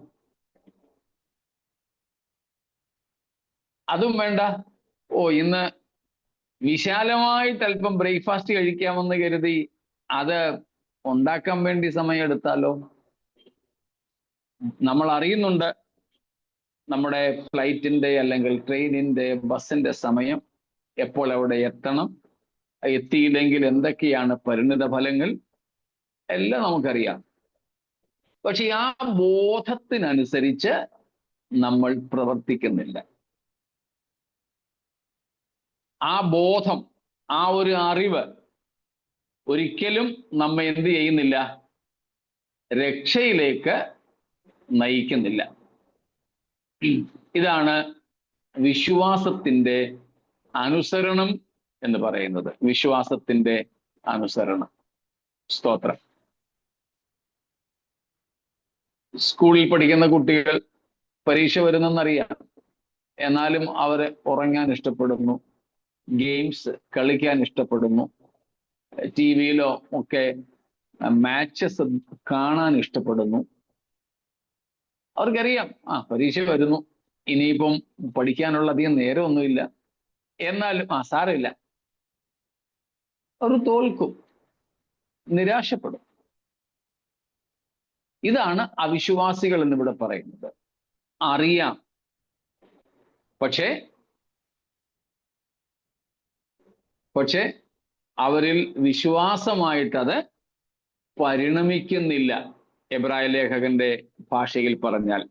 അതും വേണ്ട. ഇന്ന് വിശാലമായിട്ട് അല്പം ബ്രേക്ക്ഫാസ്റ്റ് കഴിക്കാമെന്ന് കരുതി അത് ഉണ്ടാക്കാൻ വേണ്ടി സമയം എടുത്താലോ? നമ്മൾ അറിയുന്നുണ്ട് നമ്മുടെ ഫ്ലൈറ്റിന്റെ അല്ലെങ്കിൽ ട്രെയിനിന്റെ ബസ്സിന്റെ സമയം, എപ്പോൾ അവിടെ എത്തണം, എത്തിയില്ലെങ്കിൽ എന്തൊക്കെയാണ് പരിണിത ഫലങ്ങൾ, എല്ലാം നമുക്കറിയാം. പക്ഷെ ആ ബോധത്തിനനുസരിച്ച് നമ്മൾ പ്രവർത്തിക്കുന്നില്ല. ആ ബോധം, ആ ഒരു അറിവ് ഒരിക്കലും നമ്മെ എന്ത് ചെയ്യുന്നില്ല? രക്ഷയിലേക്ക് നയിക്കുന്നില്ല. ഇതാണ് വിശ്വാസത്തിന്റെ അനുസരണം എന്ന് പറയുന്നത്. വിശ്വാസത്തിന്റെ അനുസരണം. സ്തോത്രം. സ്കൂളിൽ പഠിക്കുന്ന കുട്ടികൾ പരീക്ഷ വരുന്നെന്നറിയാം, എന്നാലും അവര് ഉറങ്ങാൻ ഇഷ്ടപ്പെടുന്നു, ഗെയിംസ് കളിക്കാൻ ഇഷ്ടപ്പെടുന്നു, TV-യിലോ ഒക്കെ മാച്ചസ് കാണാൻ ഇഷ്ടപ്പെടുന്നു. അവർക്കറിയാം പരീക്ഷ വരുന്നു, ഇനിയിപ്പം പഠിക്കാനുള്ള അധികം നേരമൊന്നുമില്ല, എന്നാലും സാരമില്ല, അവർ തോൽക്കും, നിരാശപ്പെടും. ഇതാണ് അവിശ്വാസികൾ എന്നിവിടെ പറയുന്നത്. അറിയാം, പക്ഷേ അവരിൽ വിശ്വാസമായിട്ടത് പരിണമിക്കുന്നില്ല. എബ്രായ ലേഖകന്റെ ഭാഷയിൽ പറഞ്ഞാൽ,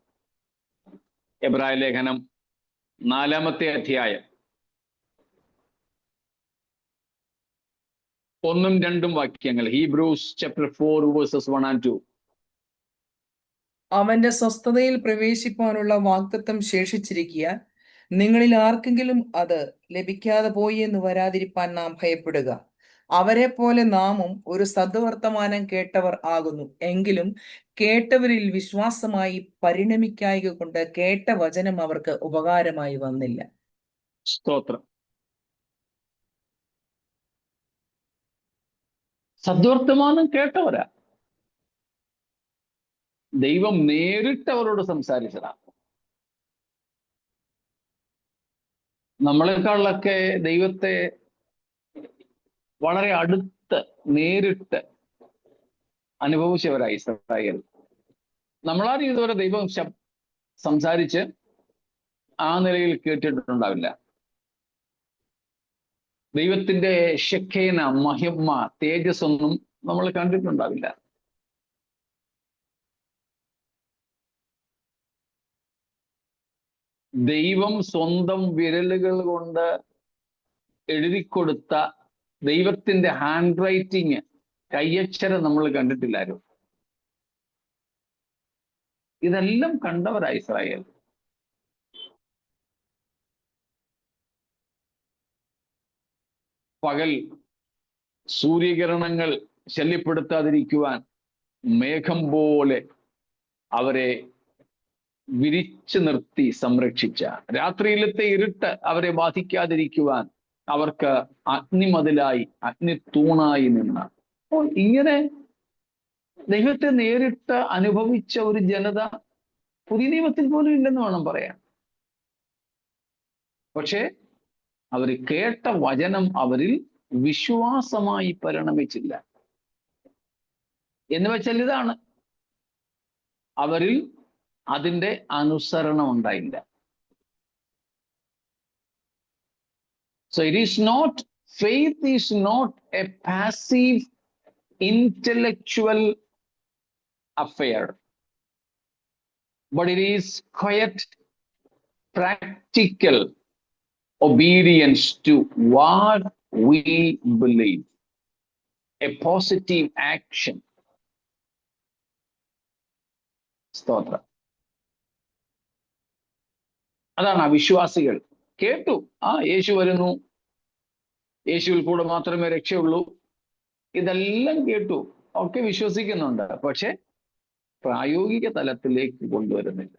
എബ്രായ ലേഖനം 4-ാമത്തെ അധ്യായം 1-2 വാക്യങ്ങൾ. Hebrews chapter 4 versus 1 and 2. അവന്റെ സ്വസ്ഥതയിൽ പ്രവേശിപ്പാനുള്ള വാഗ്ദത്തം ശേഷിച്ചിരിക്കാൻ നിങ്ങളിൽ ആർക്കെങ്കിലും അത് ലഭിക്കാതെ പോയി എന്ന് വരാതിരിപ്പാൻ നാം ഭയപ്പെടുക. അവരെ പോലെ നാമും ഒരു സദ്വർത്തമാനം കേട്ടവർ ആകുന്നു. എങ്കിലും കേട്ടവരിൽ വിശ്വാസമായി പരിണമിക്കായ്ക കൊണ്ട് കേട്ട വചനം അവർക്ക് ഉപകാരമായി വന്നില്ല. സ്തോത്രം. സദ്വർത്തമാനം കേട്ടവരാ, ദൈവം നേരിട്ട് അവരോട് സംസാരിച്ചതാ. നമ്മളെക്കാളൊക്കെ ദൈവത്തെ വളരെ അടുത്ത് നേരിട്ട് അനുഭവിച്ചവരായി ഇസ്രായേൽ. നമ്മളാരും ഇതുവരെ ദൈവം സംസാരിച്ച് ആ നിലയിൽ കേട്ടിട്ടുണ്ടാവില്ല. ദൈവത്തിന്റെ ശെഖേന, മഹിമ, തേജസ് ഒന്നും നമ്മൾ കണ്ടിട്ടുണ്ടാവില്ല. ദൈവം സ്വന്തം വിരലുകൾ കൊണ്ട് എഴുതിക്കൊടുത്ത ദൈവത്തിന്റെ ഹാൻഡ് റൈറ്റിങ്, കയ്യക്ഷരം നമ്മൾ കണ്ടിട്ടില്ലാരും. ഇതെല്ലാം കണ്ടവരാ ഇസ്രായേൽ. പകൽ സൂര്യകിരണങ്ങൾ ശല്യപ്പെടുത്താതിരിക്കുവാൻ മേഘം പോലെ അവരെ വിരിച്ചു നിർത്തി സംരക്ഷിച്ച, രാത്രിയിലത്തെ ഇരുട്ട് അവരെ ബാധിക്കാതിരിക്കുവാൻ അവർക്ക് അഗ്നിമതിലായി, അഗ്നിത്തൂണായി നിന്ന, ഇങ്ങനെ ദൈവത്തെ നേരിട്ട് അനുഭവിച്ച ഒരു ജനത പുതിയ നിയമത്തിൽ പോലും ഇല്ലെന്ന് വേണം പറയാൻ. പക്ഷെ അവർ കേട്ട വചനം അവരിൽ വിശ്വാസമായി പരിണമിച്ചില്ല. എന്ന് വെച്ചാൽ ഇതാണ്, അവരിൽ അതിൻ്റെ അനുസരണം ഉണ്ടായില്ല. So it is not, faith is not a passive intellectual affair, but it is quite practical obedience to what we believe, a positive action. സ്തോത്രം. അതാണ് അവിശ്വാസികൾ. കേട്ടു, യേശു വരുന്നു, യേശുവിൽ കൂടെ മാത്രമേ രക്ഷയുള്ളൂ, ഇതെല്ലാം കേട്ടു, ഒക്കെ വിശ്വസിക്കുന്നുണ്ട്, പക്ഷെ പ്രായോഗിക തലത്തിലേക്ക് കൊണ്ടുവരുന്നില്ല.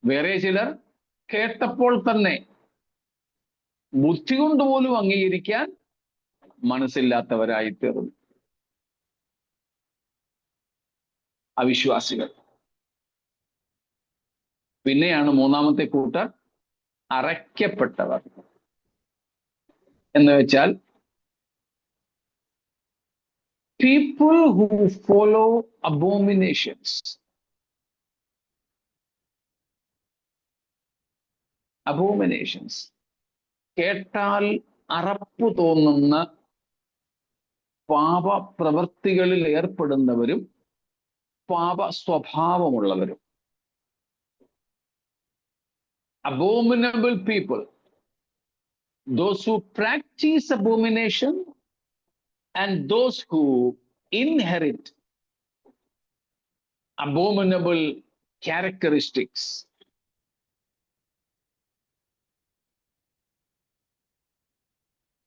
വേറെ ചിലർ കേട്ടപ്പോൾ തന്നെ ബുദ്ധി കൊണ്ട് പോലും അംഗീകരിക്കാൻ മനസ്സില്ലാത്തവരായി തീർന്നു. അവിശ്വാസികൾ. പിന്നെയാണ് മൂന്നാമത്തെ കൂട്ടർ, അറയ്ക്കപ്പെട്ടവർ. എന്ന് വെച്ചാൽ people who follow abominations. Abominations. കേട്ടാൽ അറപ്പ് തോന്നുന്ന പാപപ്രവൃത്തികളിൽ ഏർപ്പെടുന്നവരും പാപ സ്വഭാവമുള്ളവരും. Abominable people, those who practice abomination and those who inherit abominable characteristics.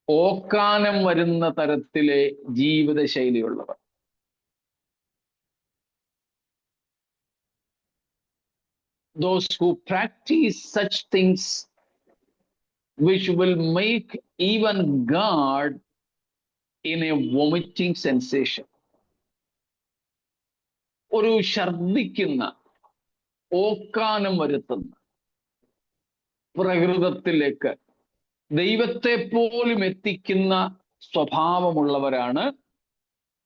ഓക്കാനം വരുന്ന തരത്തിലെ ജീവിതശൈലിയുള്ളവർ. Those who practice such things which will make even God in a vomiting sensation. ഒരു ഛർദിക്കുന്ന, ഓക്കാനം വരുത്തുന്ന പ്രകൃതത്തിലേക്ക് ദൈവത്തെ പോലും എത്തിക്കുന്ന സ്വഭാവമുള്ളവരാണ്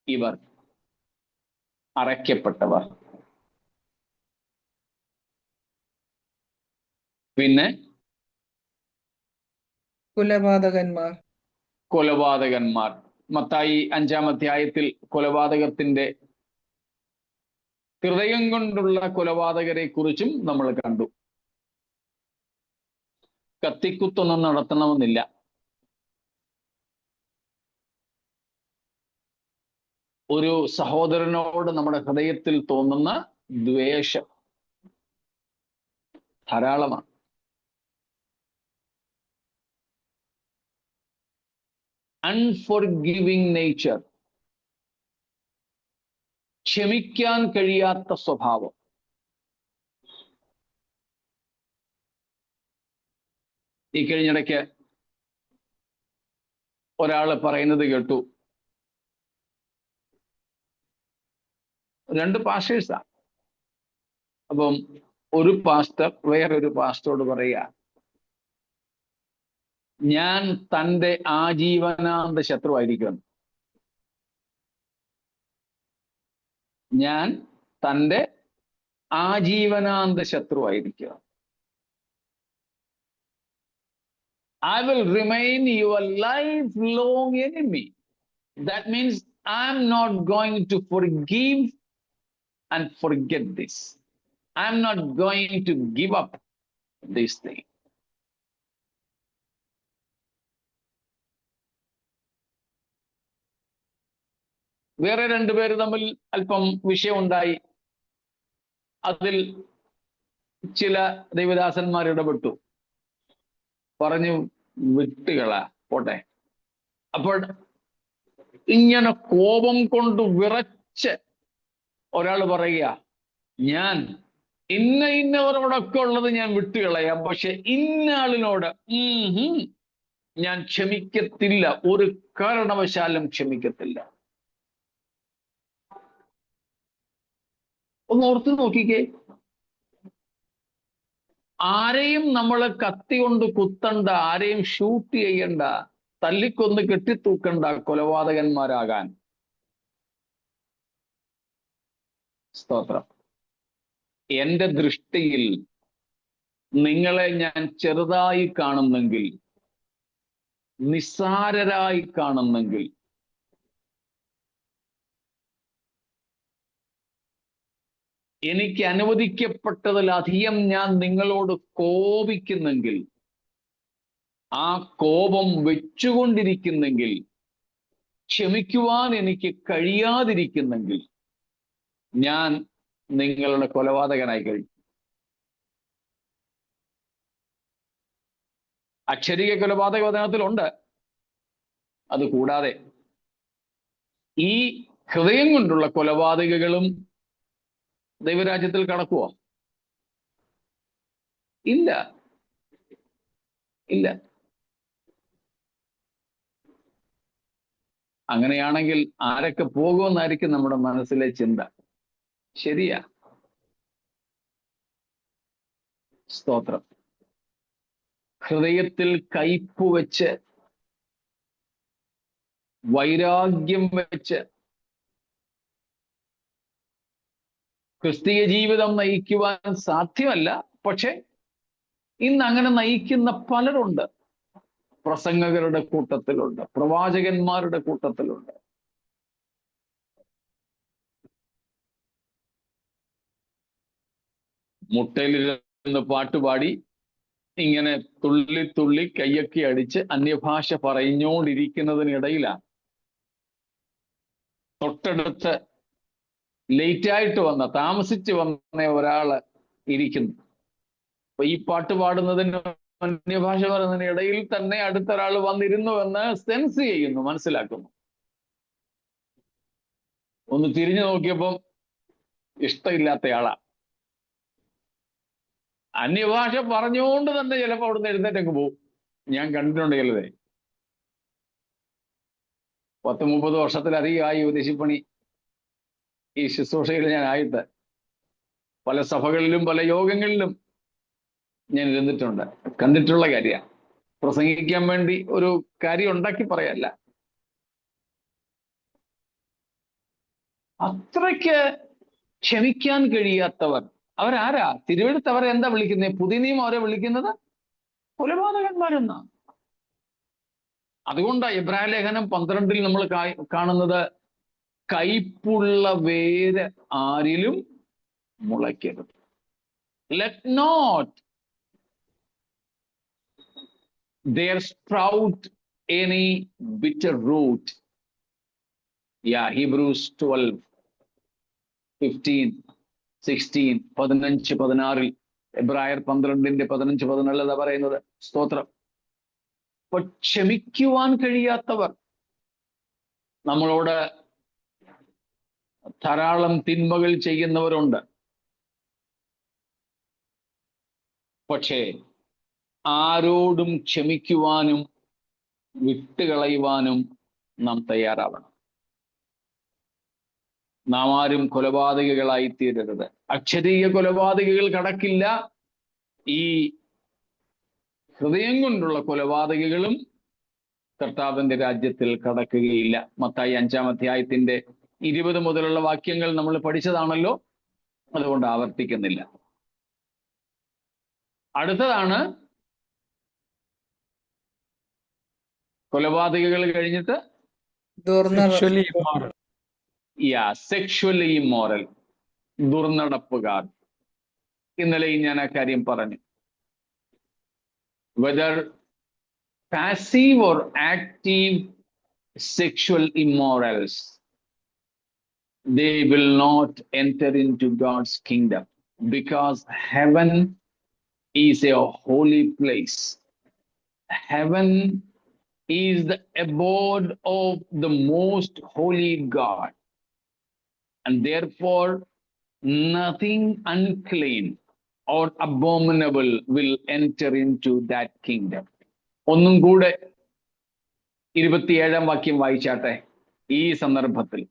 ഇവർ, അറയ്ക്കപ്പെട്ടവർ. പിന്നെ കൊലപാതകന്മാർ. മത്തായി 5-ാം അധ്യായത്തിൽ കൊലപാതകത്തിന്റെ, ഹൃദയം കൊണ്ടുള്ള കൊലപാതകരെ കുറിച്ചും നമ്മൾ കണ്ടു. കത്തിക്കുത്തൊന്നും നടത്തണമെന്നില്ല. ഒരു സഹോദരനോട് നമ്മുടെ ഹൃദയത്തിൽ തോന്നുന്ന ദ്വേഷം ധാരാളമാണ്. അൺഫോർഗിവിംഗ് നേച്ചർ, ക്ഷമിക്കാൻ കഴിയാത്ത സ്വഭാവം. ഈ കഴിഞ്ഞിടയ്ക്ക് ഒരാള് പറയുന്നത് കേട്ടു, 2 പാസ്റ്റേഴ്സാ. അപ്പം ഒരു പാസ്റ്റർ വേറൊരു പാസ്റ്ററോട് പറയുക, ഞാൻ തൻ്റെ ആജീവനാന്ത ശത്രുവായിരിക്കും. ഞാൻ തൻ്റെ ആജീവനാന്ത ശത്രുവായിരിക്കും. I will remain your lifelong enemy. That means I'm not going to forgive and forget this. I'm not going to give up this thing. വേറെ 2 പേര് തമ്മിൽ അല്പം വിഷയമുണ്ടായി. അതിൽ ചില ദൈവദാസന്മാർ ഇടപെട്ടു, പറഞ്ഞു വിട്ടുകള പോട്ടെ. അപ്പോൾ ഇങ്ങനെ കോപം കൊണ്ട് വിറച്ച് ഒരാൾ പറയുക, ഞാൻ ഇന്നവരോടൊക്കെ ഉള്ളത് ഞാൻ വിട്ടുകളയാം, പക്ഷെ ഇന്ന ആളിനോട് ഞാൻ ക്ഷമിക്കത്തില്ല, ഒരു കാരണവശാലും ക്ഷമിക്കത്തില്ല. ഒന്ന് ഓർത്ത് നോക്കിക്കേ, ആരെയും നമ്മൾ കത്തി കൊണ്ട് കുത്തണ്ട, ആരെയും ഷൂട്ട് ചെയ്യണ്ട, തല്ലിക്കൊന്ന് കെട്ടിത്തൂക്കണ്ട കൊലപാതകന്മാരാകാൻ. സ്തോത്രം. എന്റെ ദൃഷ്ടിയിൽ നിങ്ങളെ ഞാൻ ചെറുതായി കാണുന്നെങ്കിൽ, നിസ്സാരരായി കാണുന്നെങ്കിൽ, എനിക്ക് അനുവദിക്കപ്പെട്ടതിലധികം ഞാൻ നിങ്ങളോട് കോപിക്കുന്നെങ്കിൽ, ആ കോപം വെച്ചുകൊണ്ടിരിക്കുന്നെങ്കിൽ, ക്ഷമിക്കുവാൻ എനിക്ക് കഴിയാതിരിക്കുന്നെങ്കിൽ, ഞാൻ നിങ്ങളുടെ കൊലപാതകനായി കഴിഞ്ഞു. അക്ഷരിക കൊലപാതക വചനത്തിലുണ്ട്. അതുകൂടാതെ ഈ ഹൃദയം കൊണ്ടുള്ള കൊലപാതകങ്ങളും ദൈവരാജ്യത്തിൽ കടക്കുവോ? ഇല്ല, ഇല്ല. അങ്ങനെയാണെങ്കിൽ ആരൊക്കെ പോകുമെന്നായിരിക്കും നമ്മുടെ മനസ്സിലെ ചിന്ത. ശരിയാ. സ്തോത്രം. ഹൃദയത്തിൽ കയ്പ് വെച്ച്, വൈരാഗ്യം വെച്ച് ക്രിസ്തീയ ജീവിതം നയിക്കുവാൻ സാധ്യമല്ല. പക്ഷെ ഇന്ന് അങ്ങനെ നയിക്കുന്ന പലരുണ്ട്. പ്രസംഗകരുടെ കൂട്ടത്തിലുണ്ട്, പ്രവാചകന്മാരുടെ കൂട്ടത്തിലുണ്ട്. മുട്ടയിലിരുന്ന് പാട്ടുപാടി ഇങ്ങനെ തുള്ളി തുള്ളി കയ്യൊക്കെ അടിച്ച് അന്യഭാഷ പറഞ്ഞുകൊണ്ടിരിക്കുന്നതിനിടയിലാണ് തൊട്ടടുത്ത് ലേറ്റായിട്ട് വന്ന, താമസിച്ച് വന്ന ഒരാള് ഇരിക്കുന്നു. അപ്പൊ ഈ പാട്ട് പാടുന്നതിന് അന്യഭാഷ പറയുന്നതിന് ഇടയിൽ തന്നെ അടുത്തൊരാൾ വന്നിരുന്നുവെന്ന് സെൻസ് ചെയ്യുന്നു, മനസ്സിലാക്കുന്നു. ഒന്ന് തിരിഞ്ഞു നോക്കിയപ്പം ഇഷ്ടമില്ലാത്തയാളാ. അന്യഭാഷ പറഞ്ഞുകൊണ്ട് തന്നെ ചിലപ്പോൾ അവിടുന്ന് എഴുന്നേറ്റങ്ങ് പോകും. ഞാൻ കണ്ടിട്ടുണ്ട് ചിലതേ. 10-30 വർഷത്തിലധികമായി ഉപദേശിപ്പണി ഈ ശുശ്രൂഷയിൽ ഞാൻ ആയിട്ട് പല സഭകളിലും പല യോഗങ്ങളിലും ഞാൻ ഇരുന്നിട്ടുണ്ട്. കണ്ടിട്ടുള്ള കാര്യമാണ്. പ്രസംഗിക്കാൻ വേണ്ടി ഒരു കാര്യം ഉണ്ടാക്കി പറയല്ല. അത്രയ്ക്ക് ക്ഷമിക്കാൻ കഴിയാത്തവർ അവരാരാ? തിരുവെടുത്ത് അവരെ എന്താ വിളിക്കുന്നത്? പുതിയ നിയമം അവരെ വിളിക്കുന്നത് കൊലപാതകന്മാരെന്നാ. അതുകൊണ്ടാണ് എബ്രായ ലേഖനം 12 നമ്മൾ കാണുന്നത്, കയ്പുള്ള വേര് ആരിലും മുളയ്ക്കരുത്. Let not there sprout any bitter root. Yeah, Hebrews 12, 15, 16, 15, 16. എബ്രായർ 12-ന്റെ 15, 14 പറയുന്നത്. സ്തോത്രം. അപ്പൊ ക്ഷമിക്കുവാൻ കഴിയാത്തവർ, നമ്മളോട് ധാരാളം തിന്മകൾ ചെയ്യുന്നവരുണ്ട്. പക്ഷേ ആരോടും ക്ഷമിക്കുവാനും വിട്ടുകളയുവാനും നാം തയ്യാറാവണം. നാം ആരും കൊലപാതകികളായി തീരരുത്. അക്ഷരീയ കൊലപാതകികൾ കടക്കില്ല. ഈ ഹൃദയം കൊണ്ടുള്ള കൊലപാതകികളും കർത്താവിന്റെ രാജ്യത്തിൽ കടക്കുകയില്ല. മത്തായി 5-ാം അധ്യായത്തിന്റെ 20 മുതലുള്ള വാക്യങ്ങൾ നമ്മൾ പഠിച്ചതാണല്ലോ, അതുകൊണ്ട് ആവർത്തിക്കുന്നില്ല. അടുത്തതാണ് കൊലപാതകികൾ കഴിഞ്ഞിട്ട് സെക്ഷലി ഇമ്മോറൽ. സെക്ഷുവലി ഇമ്മോറൽ, ദുർനടപ്പുകാർ. ഇന്നലെയും ഞാൻ ആ കാര്യം പറഞ്ഞു. Whether passive or active sexual immorals, they will not enter into God's kingdom, because heaven is a holy place. Heaven is the abode of the most holy God, and therefore nothing unclean or abominable will enter into that kingdom. ഒന്നും കൂടെ 27-ാം വാക്യം വായിച്ചാട്ടെ ഈ സന്ദർഭത്തിൽ.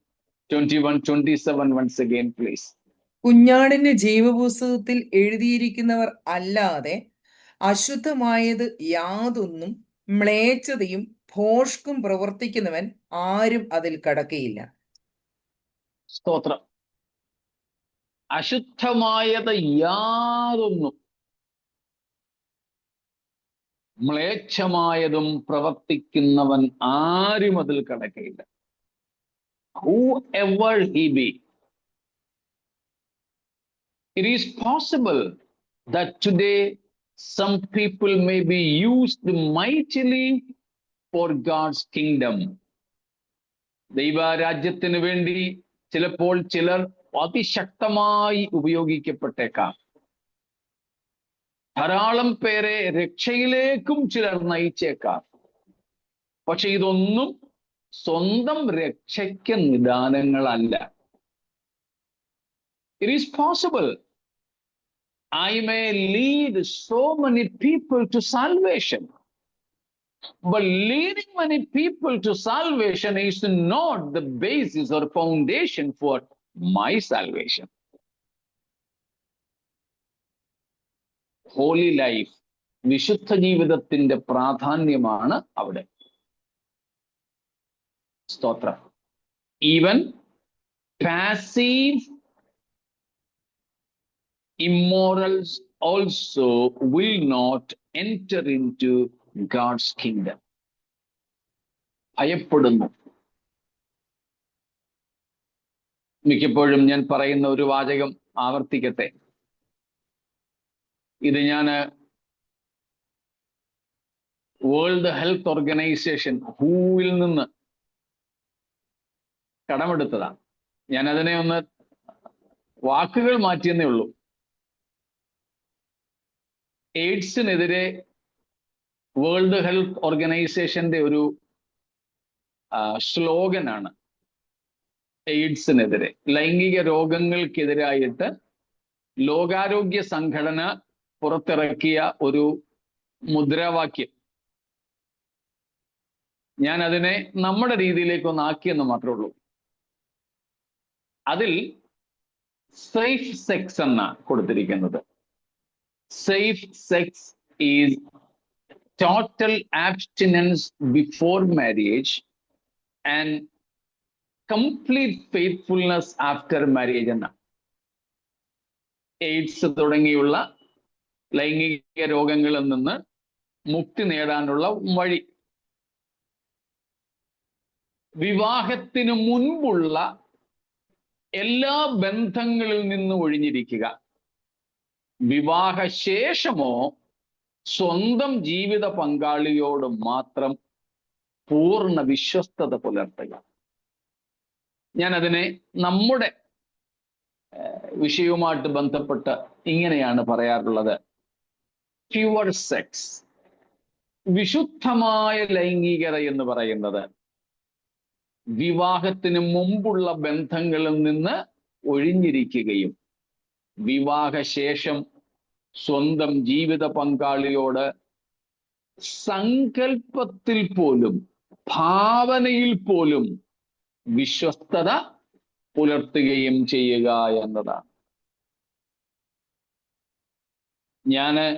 21-27 once again please. കുഞ്ഞാടിന്റെ ജീവപുസ്തകത്തിൽ എഴുതിയിരിക്കുന്നവർ അല്ലാതെ അശുദ്ധമായത് യാതൊന്നും മ്ലേച്ഛതയും ഭോഷ്കും പ്രവർത്തിക്കുന്നവൻ ആരും അതിൽ കടക്കയില്ല. സ്തോത്രം. അശുദ്ധമായത് യാതൊന്നും മ്ലേച്ഛമായതും പ്രവർത്തിക്കുന്നവൻ ആരും അതിൽ കടക്കയില്ല. Whoever he be. It is possible that today some people may be used mightily for God's kingdom. ദൈവരാജ്യത്തിന് വേണ്ടി ചിലപ്പോൾ ചിലർ അതിശക്തമായി ഉപയോഗിക്കപ്പെട്ടേക്കാം. ധാരാളം പേരെ രക്ഷയിലേക്കും ചിലർ നയിച്ചേക്കാം. പക്ഷെ ഇതൊന്നും സ്വന്തം രക്ഷയ്ക്ക് നിദാനങ്ങളല്ല. It is possible I may lead so many people to salvation, but leading many people to salvation is not the basis or foundation for my salvation. Holy life, വിശുദ്ധ ജീവിതത്തിന്റെ പ്രാധാന്യമാണ് അവിടെ. സ്തോത്രം. Even passive immorals also will not enter into God's kingdom. ഭയപ്പെടുന്നു. മിക്കപ്പോഴും ഞാൻ പറയുന്ന ഒരു വാചകം ആവർത്തിക്കട്ടെ. ഇത് ഞാൻ വേൾഡ് ഹെൽത്ത് ഓർഗനൈസേഷൻ ഹൂവിൽ നിന്ന് കടമെടുത്തതാണ്. ഞാൻ അതിനെ ഒന്ന് വാക്കുകൾ മാറ്റിയെന്നേ ഉള്ളൂ. എയ്ഡ്സിനെതിരെ വേൾഡ് ഹെൽത്ത് ഓർഗനൈസേഷന്റെ ഒരു സ്ലോഗനാണ് എയ്ഡ്സിനെതിരെ, ലൈംഗിക രോഗങ്ങൾക്കെതിരായിട്ട് ലോകാരോഗ്യ സംഘടന പുറത്തിറക്കിയ ഒരു മുദ്രാവാക്യം. ഞാൻ അതിനെ നമ്മുടെ രീതിയിലേക്ക് ഒന്ന് ആക്കിയെന്ന് മാത്രമേ ഉള്ളൂ. അതിൽ സേഫ് സെക്സ് എന്ന കൊടുത്തിരിക്കുന്നത്. Safe sex is total abstinence before marriage and complete faithfulness after marriage എന്ന. എയ്ഡ്സ് തുടങ്ങിയുള്ള ലൈംഗിക രോഗങ്ങളിൽ നിന്ന് മുക്തി നേടാനുള്ള വഴി വിവാഹത്തിന് മുൻപുള്ള എല്ലാ ബന്ധങ്ങളിൽ നിന്ന് ഒഴിഞ്ഞിരിക്കുക. വിവാഹശേഷമോ സ്വന്തം ജീവിത പങ്കാളിയോട് മാത്രം പൂർണ്ണ വിശ്വസ്തത പുലർത്തുക. ഞാൻ അതിനെ നമ്മുടെ വിഷയവുമായിട്ട് ബന്ധപ്പെട്ട് ഇങ്ങനെയാണ് പറയാറുള്ളത്. പ്യുവർ സെക്സ്, വിശുദ്ധമായ ലൈംഗികത എന്ന് പറയുന്നത് വിവാഹത്തിന് മുമ്പുള്ള ബന്ധങ്ങളിൽ നിന്ന് ഒഴിഞ്ഞിരിക്കുകയും വിവാഹശേഷം സ്വന്തം ജീവിത പങ്കാളിയോട് സങ്കല്പത്തിൽ പോലും ഭാവനയിൽ പോലും വിശ്വസ്തത പുലർത്തുകയും ചെയ്യുക എന്നതാണ്. ഞാന്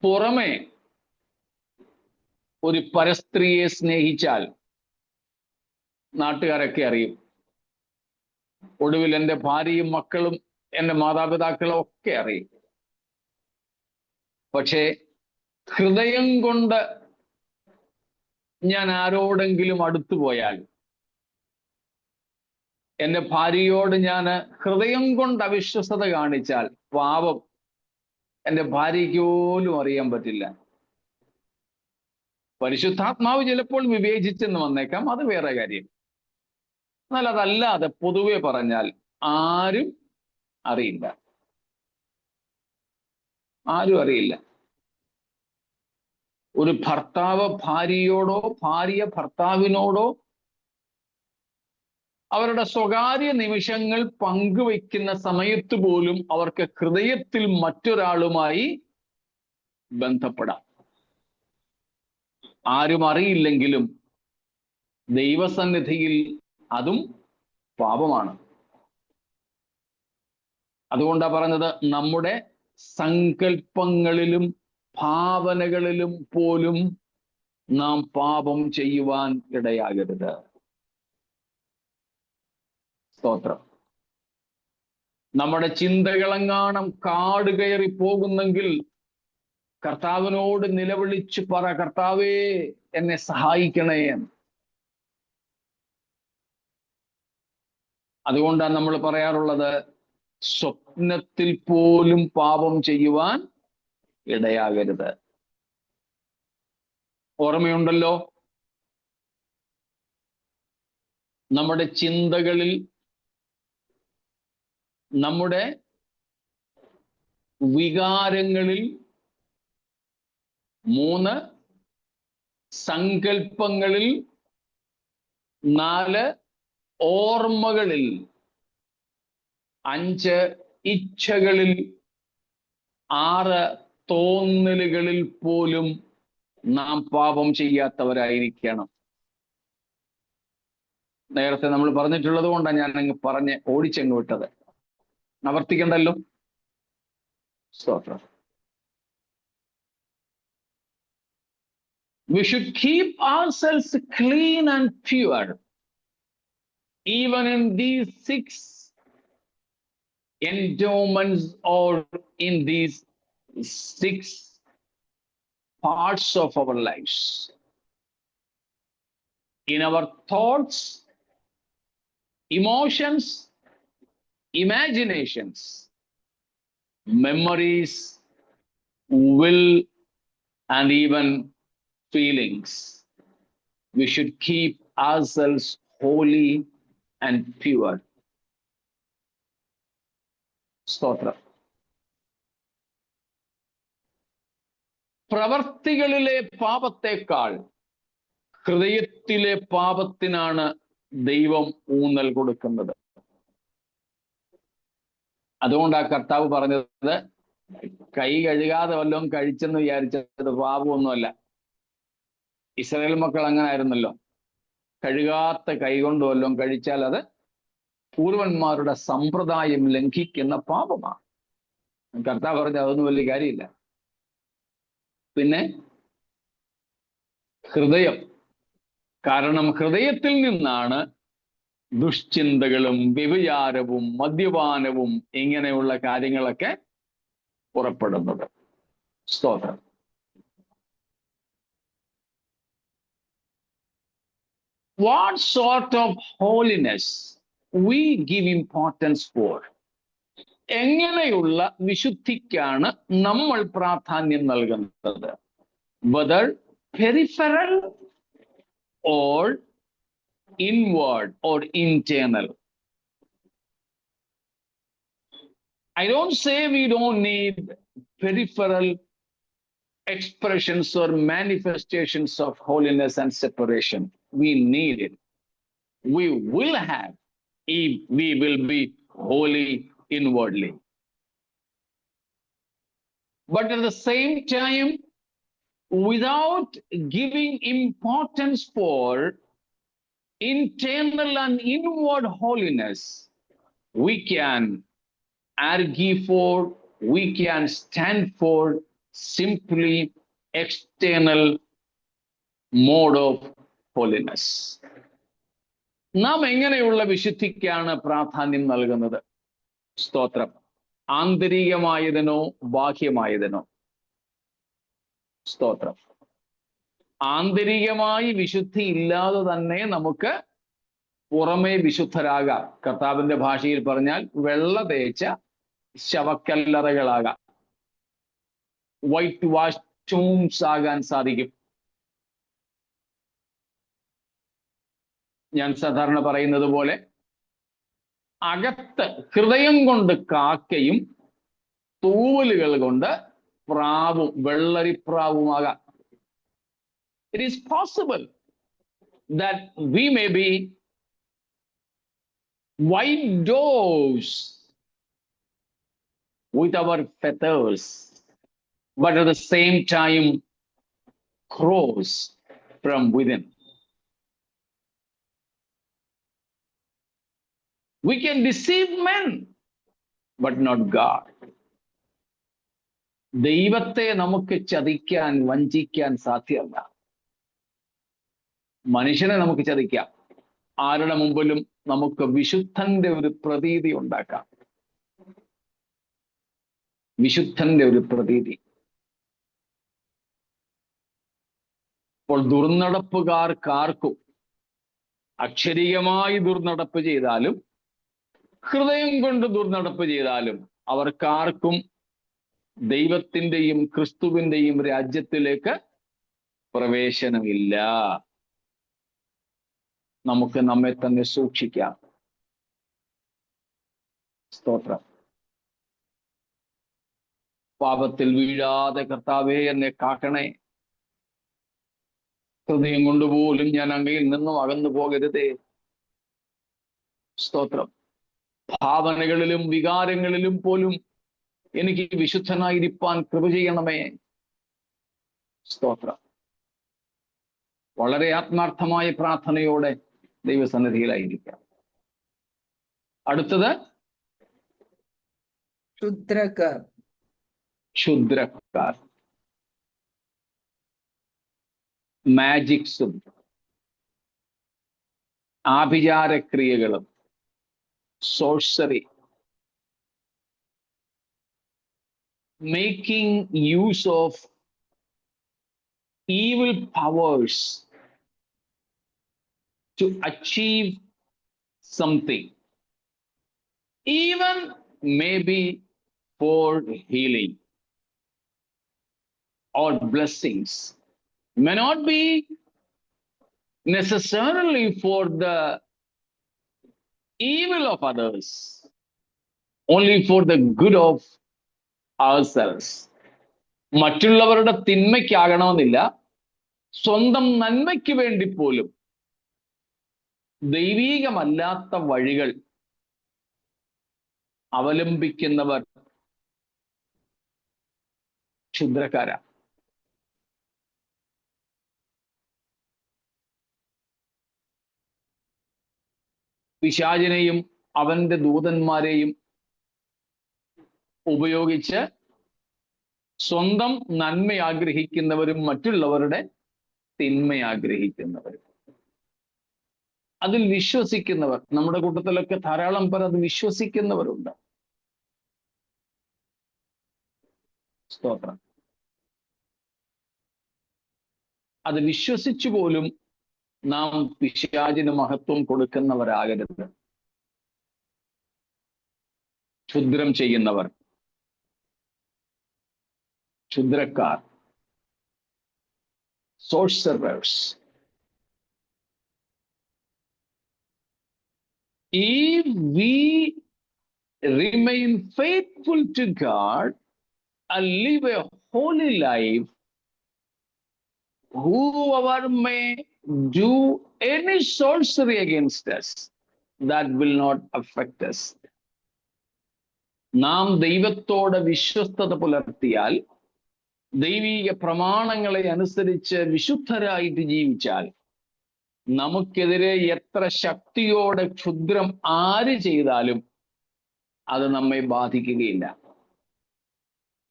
പുറമെ ഒരു പരസ്ത്രീയെ സ്നേഹിച്ചാൽ നാട്ടുകാരൊക്കെ അറിയും. ഒടുവിൽ എൻ്റെ ഭാര്യയും മക്കളും എൻ്റെ മാതാപിതാക്കളും ഒക്കെ അറിയും. പക്ഷേ ഹൃദയം കൊണ്ട് ഞാൻ ആരോടെങ്കിലും അടുത്തു പോയാൽ, എൻ്റെ ഭാര്യയോട് ഞാൻ ഹൃദയം കൊണ്ട് അവിശ്വസത കാണിച്ചാൽ, പാപം എൻ്റെ ഭാര്യയ്ക്ക് പോലും അറിയാൻ പറ്റില്ല. പരിശുദ്ധാത്മാവ് ചിലപ്പോൾ വിവേചിച്ചെന്ന് വന്നേക്കാം, അത് വേറെ കാര്യം. എന്നാൽ അതല്ലാതെ പൊതുവെ പറഞ്ഞാൽ ആരും അറിയില്ല, ആരും അറിയില്ല. ഒരു ഭർത്താവ് ഭാര്യയോടോ ഭാര്യ ഭർത്താവിനോടോ അവരുടെ സ്വകാര്യ നിമിഷങ്ങൾ പങ്കുവെക്കുന്ന സമയത്ത് പോലും അവർക്ക് ഹൃദയത്തിൽ മറ്റൊരാളുമായി ബന്ധപ്പെടാം. ആരും അറിയില്ലെങ്കിലും ദൈവസന്നിധിയിൽ അതും പാപമാണ്. അതുകൊണ്ടാണ് പറഞ്ഞത്, നമ്മുടെ സങ്കല്പങ്ങളിലും ഭാവനകളിലും പോലും നാം പാപം ചെയ്യുവാൻ ഇടയാകരുത്. സ്തോത്രം. നമ്മുടെ ചിന്തകളെങ്ങാനും കാട് കയറി പോകുന്നെങ്കിൽ കർത്താവിനോട് നിലവിളിച്ച് പറ, കർത്താവേ എന്നെ സഹായിക്കണേ. അതുകൊണ്ടാണ് നമ്മൾ പറയാറുള്ളത്, സ്വപ്നത്തിൽ പോലും പാപം ചെയ്യുവാൻ ഇടയാകരുത്. ഓർമ്മയുണ്ടല്ലോ, നമ്മുടെ ചിന്തകളിൽ, നമ്മുടെ വികാരങ്ങളിൽ, 3 സങ്കല്പങ്ങളിൽ, 4 ഓർമ്മകളിൽ, 5 ഇച്ഛകളിൽ, 6 തോന്നലുകളിൽ പോലും നാം പാപം ചെയ്യാത്തവരായിരിക്കണം. നേരത്തെ നമ്മൾ പറഞ്ഞിട്ടുള്ളത് കൊണ്ടാണ് ഞാൻ അങ്ങ് പറഞ്ഞ് ഓടിച്ചങ്ങ് വിട്ടത്. ആവർത്തിക്കണ്ടല്ലോ. സ്തോത്രം. We should keep ourselves clean and pure even in these 6 endowments, or in these 6 parts of our lives. In our thoughts, emotions, imaginations, memories, will, and even feelings. We should keep ourselves holy and pure. സ്തോത്രം. പ്രവർത്തികളിലെ പാപത്തേക്കാൾ ഹൃദയത്തിലെ പാപത്തിനാണ് ദൈവം ഊന്നൽ കൊടുക്കുന്നത്. അതുകൊണ്ടാണ് കർത്താവ് പറഞ്ഞത്, കൈ കഴുകാതെ വല്ലതും കഴിച്ചെന്ന് വിചാരിച്ചത് പാപമൊന്നുമല്ല. ഇസ്രായേൽ മക്കൾ അങ്ങനെ ആയിരുന്നല്ലോ. കഴുകാത്ത കൈ കൊണ്ട് വല്ലതും കഴിച്ചാൽ അത് പൂർവന്മാരുടെ സമ്പ്രദായം ലംഘിക്കുന്ന പാപമാണ്. കർത്താവ് പറഞ്ഞ അതൊന്നും വലിയ കാര്യമില്ല. പിന്നെ ഹൃദയം, കാരണം ഹൃദയത്തിൽ നിന്നാണ് ദുശ്ചിന്തകളും വ്യഭിചാരവും മദ്യപാനവും ഇങ്ങനെയുള്ള കാര്യങ്ങളൊക്കെ പുറപ്പെടുന്നത്. സ്തോത്രം. What sort of holiness we give importance for? എങ്ങനെയുള്ള വിശുദ്ധിക്കാണ് നമ്മൾ പ്രാധാന്യം നൽകുന്നത്? Whether peripheral or inward or internal. I don't say we don't need peripheral expressions or manifestations of holiness and separation. We need it. We will have if we will be holy inwardly. But at the same time, without giving importance for internal and inward holiness, we can argue for, we can stand for simply external mode of holiness. നാം എങ്ങനെയുള്ള വിശുദ്ധിക്കാണ് പ്രാധാന്യം നൽകുന്നത്? സ്തോത്രം. ആന്തരികമായതിനോ ബാഹ്യമായതിനോ? സ്തോത്രം. ആന്തരികമായി വിശുദ്ധി ഇല്ലാതെ തന്നെ നമുക്ക് പുറമേ വിശുദ്ധരാകാം. കർത്താവിന്റെ ഭാഷയിൽ പറഞ്ഞാൽ വെള്ള തേച്ച ശവക്കല്ലറകളാകാം, വൈറ്റ് വാഷ് ടൂംസ് ആകാൻ സാധിക്കും. ഞാൻ സാധാരണ പറയുന്നത് പോലെ അകത്ത് ഹൃദയം കൊണ്ട് കാക്കയും തൂവലുകൾ കൊണ്ട് പ്രാവും വെള്ളരിപ്രാവുമാകാം. It is possible that we may be white doves with our feathers, but at the same time crows from within. We can deceive men, but not God. ദൈവത്തെ നമുക്ക് ചതിക്കാൻ, വഞ്ചിക്കാൻ സാധ്യമല്ല. മനുഷ്യനെ നമുക്ക് ചതിക്കാം. ആരുടെ മുമ്പിലും നമുക്ക് വിശുദ്ധന്റെ ഒരു പ്രതീതി ഉണ്ടാക്കാം. വിശുദ്ധന്റെ ഒരു പ്രതീതി. അപ്പോൾ ദുർനടപ്പുകാർക്കാർക്കും അക്ഷരികമായി ദുർനടപ്പ് ചെയ്താലും ഹൃദയം കൊണ്ട് ദുർനടപ്പ് ചെയ്താലും അവർക്കാർക്കും ദൈവത്തിന്റെയും ക്രിസ്തുവിന്റെയും രാജ്യത്തിലേക്ക് പ്രവേശനമില്ല. നമുക്ക് നമ്മെ തന്നെ സൂക്ഷിക്കാം. സ്തോത്രം. പാപത്തിൽ വീഴാതെ കർത്താവേ എന്നെ കാക്കണേ. ഹൃദയം കൊണ്ടുപോലും ഞാൻ അങ്ങയിൽ നിന്നും അകന്നു പോകരുതേ. സ്തോത്രം. ഭാവനകളിലും വികാരങ്ങളിലും പോലും എനിക്ക് വിശുദ്ധനായിരിക്കാൻ കൃപ ചെയ്യണമേ. സ്തോത്രം. വളരെ ആത്മാർത്ഥമായ പ്രാർത്ഥനയോടെ ദൈവസന്നിധിയിലായിരിക്കാം. അടുത്തത് ക്ഷുദ്രക്കാർ. ക്ഷുദ്രക്കാർ. മാജിക്സും ആഭിചാരക്രിയകളും sorcery, making use of evil powers to achieve something, even maybe for healing or blessings, may not be necessarily for the evil of others, only for the good of ourselves. മറ്റുള്ളവരുടെ തിന്മയ്ക്കാകണമെന്നില്ല, സ്വന്തം നന്മയ്ക്ക് വേണ്ടി പോലും ദൈവീകമല്ലാത്ത വഴികൾ അവലംബിക്കുന്നവർ ക്ഷുദ്രക്കാരാ. പിശാചിനെയും അവന്റെ ദൂതന്മാരെയും ഉപയോഗിച്ച് സ്വന്തം നന്മ ആഗ്രഹിക്കുന്നവരും മറ്റുള്ളവരുടെ തിന്മ ആഗ്രഹിക്കുന്നവരും, അതിൽ വിശ്വസിക്കുന്നവർ, നമ്മുടെ കൂട്ടത്തിലൊക്കെ ധാരാളം പേർ അത് വിശ്വസിക്കുന്നവരുണ്ട്. സ്തോത്രം. അത് വിശ്വസിച്ചു പോലും നാം പിശാചിന് മഹത്വം കൊടുക്കുന്നവരാകരുത്. ക്ഷുദ്രം ചെയ്യുന്നവർ, ക്ഷുദ്രക്കാർ, sorcerers. If we remain faithful to God and live a holy life, whoever may do any sorcery against us, that will not affect us. നാം ദൈവത്തോട് വിശ്വസ്തത പുലർത്തിയാൽ, ദൈവീക പ്രമാണങ്ങളെ അനുസരിച്ച് വിശുദ്ധരായിട്ട് ജീവിച്ചാൽ, നമുക്കെതിരെ എത്ര ശക്തിയോടെ ക്ഷുദ്രം ആര് ചെയ്താലും അത് നമ്മെ ബാധിക്കുകയില്ല.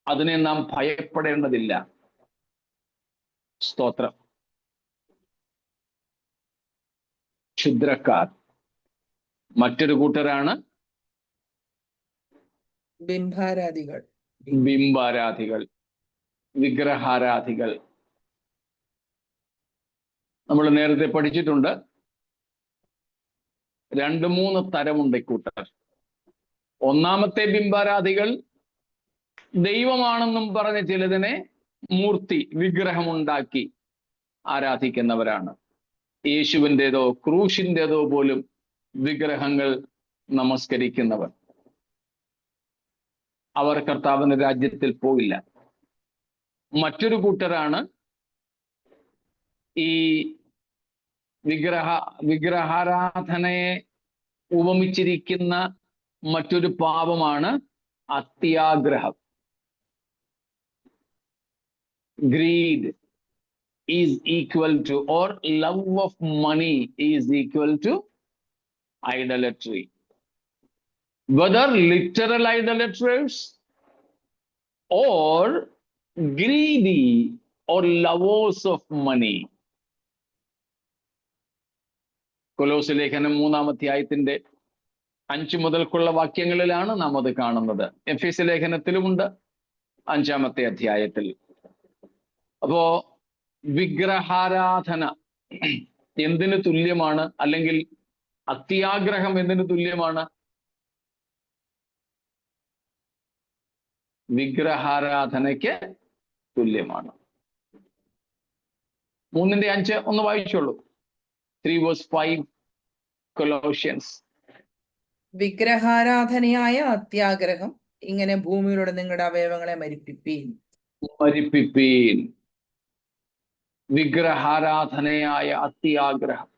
അതിനെ നാം ഭയപ്പെടേണ്ടതില്ല. സ്തോത്രം. ക്ഷുദ്രക്കാർ മറ്റൊരു കൂട്ടരാണ് ബിംബാരാധികൾ, ബിംബാരാധികൾ, വിഗ്രഹാരാധികൾ. നമ്മൾ നേരത്തെ പഠിച്ചിട്ടുണ്ട്, 2-3 തരമുണ്ട് കൂട്ടർ. ഒന്നാമത്തെ ബിംബാരാധികൾ ദൈവമാണെന്നും പറഞ്ഞ് ചിലതിനെ മൂർത്തി, വിഗ്രഹമുണ്ടാക്കി ആരാധിക്കുന്നവരാണ്. യേശുവിൻ്റെതോ ക്രൂശിൻ്റെതോ പോലും വിഗ്രഹങ്ങൾ നമസ്കരിക്കുന്നവർ. അവർ കർത്താവിന്റെ രാജ്യത്തിൽ പോയില്ല. മറ്റൊരു കൂട്ടരാണ് ഈ വിഗ്രഹാരാധനയെ ഉപമിച്ചിരിക്കുന്ന മറ്റൊരു പാപമാണ് അത്യാഗ്രഹം. Greed is equal to, or love of money is equal to idolatry. Whether literal idolaters or greedy or lovers of money. കൊലോസ്യ ലേഖനം 3-ാം അധ്യായത്തിന്റെ 5 മുതൽക്കുള്ള വാക്യങ്ങളിലാണ് നാം അത് കാണുന്നത്. എഫേസ്യ ലേഖനത്തിലുമുണ്ട് 5-ാമത്തെ അധ്യായത്തിൽ. അപ്പോ വിഗ്രഹാരാധന എന്തിനു തുല്യമാണ്, അല്ലെങ്കിൽ അത്യാഗ്രഹം എന്തിനു തുല്യമാണ്? വിഗ്രഹാരാധനയ്ക്ക് തുല്യമാണ്. 3:5 ഒന്ന് വായിച്ചോളൂ. 3:5 കൊലോഷ്യൻസ്. വിഗ്രഹാരാധനയായ അത്യാഗ്രഹം ഇങ്ങനെ ഭൂമിയിലൂടെ നിങ്ങളുടെ അവയവങ്ങളെ മരിപ്പിപ്പീൻ. വിഗ്രഹാരാധനയായ അത്യാഗ്രഹം.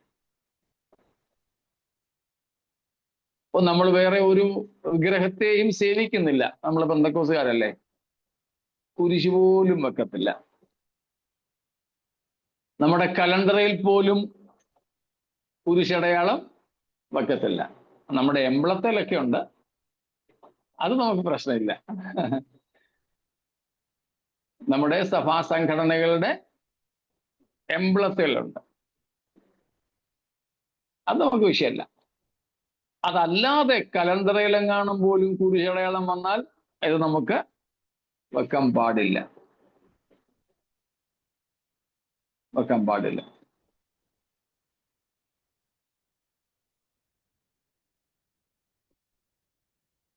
അപ്പൊ നമ്മൾ വേറെ ഒരു വിഗ്രഹത്തെയും സേവിക്കുന്നില്ല. നമ്മൾ പെന്തക്കോസുകാരല്ലേ, കുരിശ് പോലും വെക്കത്തില്ല. നമ്മുടെ കലണ്ടറിൽ പോലും കുരിശടയാളം വെക്കത്തില്ല. നമ്മുടെ എംബ്ലത്തിലൊക്കെ ഉണ്ട്, അത് നമുക്ക് പ്രശ്നമില്ല. നമ്മുടെ സഭാ സംഘടനകളുടെ എംബ്ലത്തിലുണ്ട്, അത് നമുക്ക് വിഷയമല്ല. അതല്ലാതെ കലണ്ടറിലെങ്ങാനും പോലും കുരിശടയാളം വന്നാൽ ഇത് നമുക്ക് വെക്കാൻ പാടില്ല.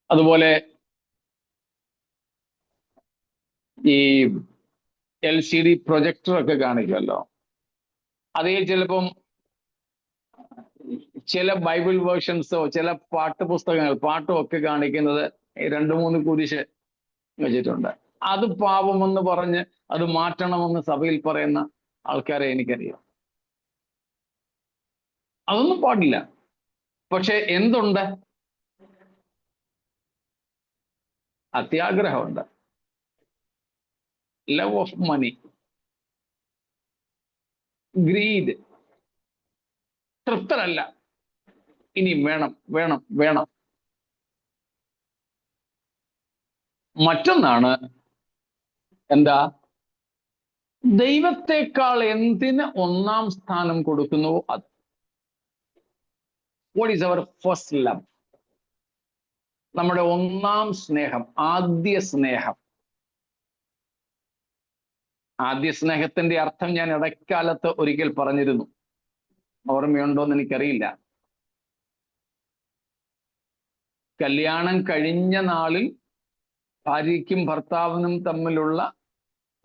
അതുപോലെ ഈ LCD പ്രൊജക്ടർ ഒക്കെ കാണിക്കുമല്ലോ, അതേ ചിലപ്പം ചില ബൈബിൾ വേർഷൻസോ ചില പാട്ടും ഒക്കെ കാണിക്കുന്നത് 2-3 കുരിശ് വെച്ചിട്ടുണ്ട്. അത് പാപമെന്ന് പറഞ്ഞ് അത് മാറ്റണമെന്ന് സഭയിൽ പറയുന്ന ആൾക്കാരെ എനിക്കറിയാം. അതൊന്നും പാടില്ല. പക്ഷെ എന്തുണ്ട്? അത്യാഗ്രഹമുണ്ട്, ലവ് ഓഫ് മണി, ഗ്രീഡ്, തൃപ്തരല്ല, ഇനി വേണം വേണം വേണം. മറ്റൊന്നാണ് എന്താ? ദൈവത്തെക്കാൾ എന്തിന് ഒന്നാം സ്ഥാനം കൊടുക്കുന്നുവോ അത്. What is our first love? നമ്മുടെ ഒന്നാം സ്നേഹം, ആദ്യ സ്നേഹം. ആദ്യ സ്നേഹത്തിന്റെ അർത്ഥം ഞാൻ ഇടക്കാലത്ത് ഒരിക്കൽ പറഞ്ഞിരുന്നു, ഓർമ്മയുണ്ടോന്ന് എനിക്കറിയില്ല. കല്യാണം കഴിഞ്ഞ നാളിൽ ഭാര്യയ്ക്കും ഭർത്താവിനും തമ്മിലുള്ള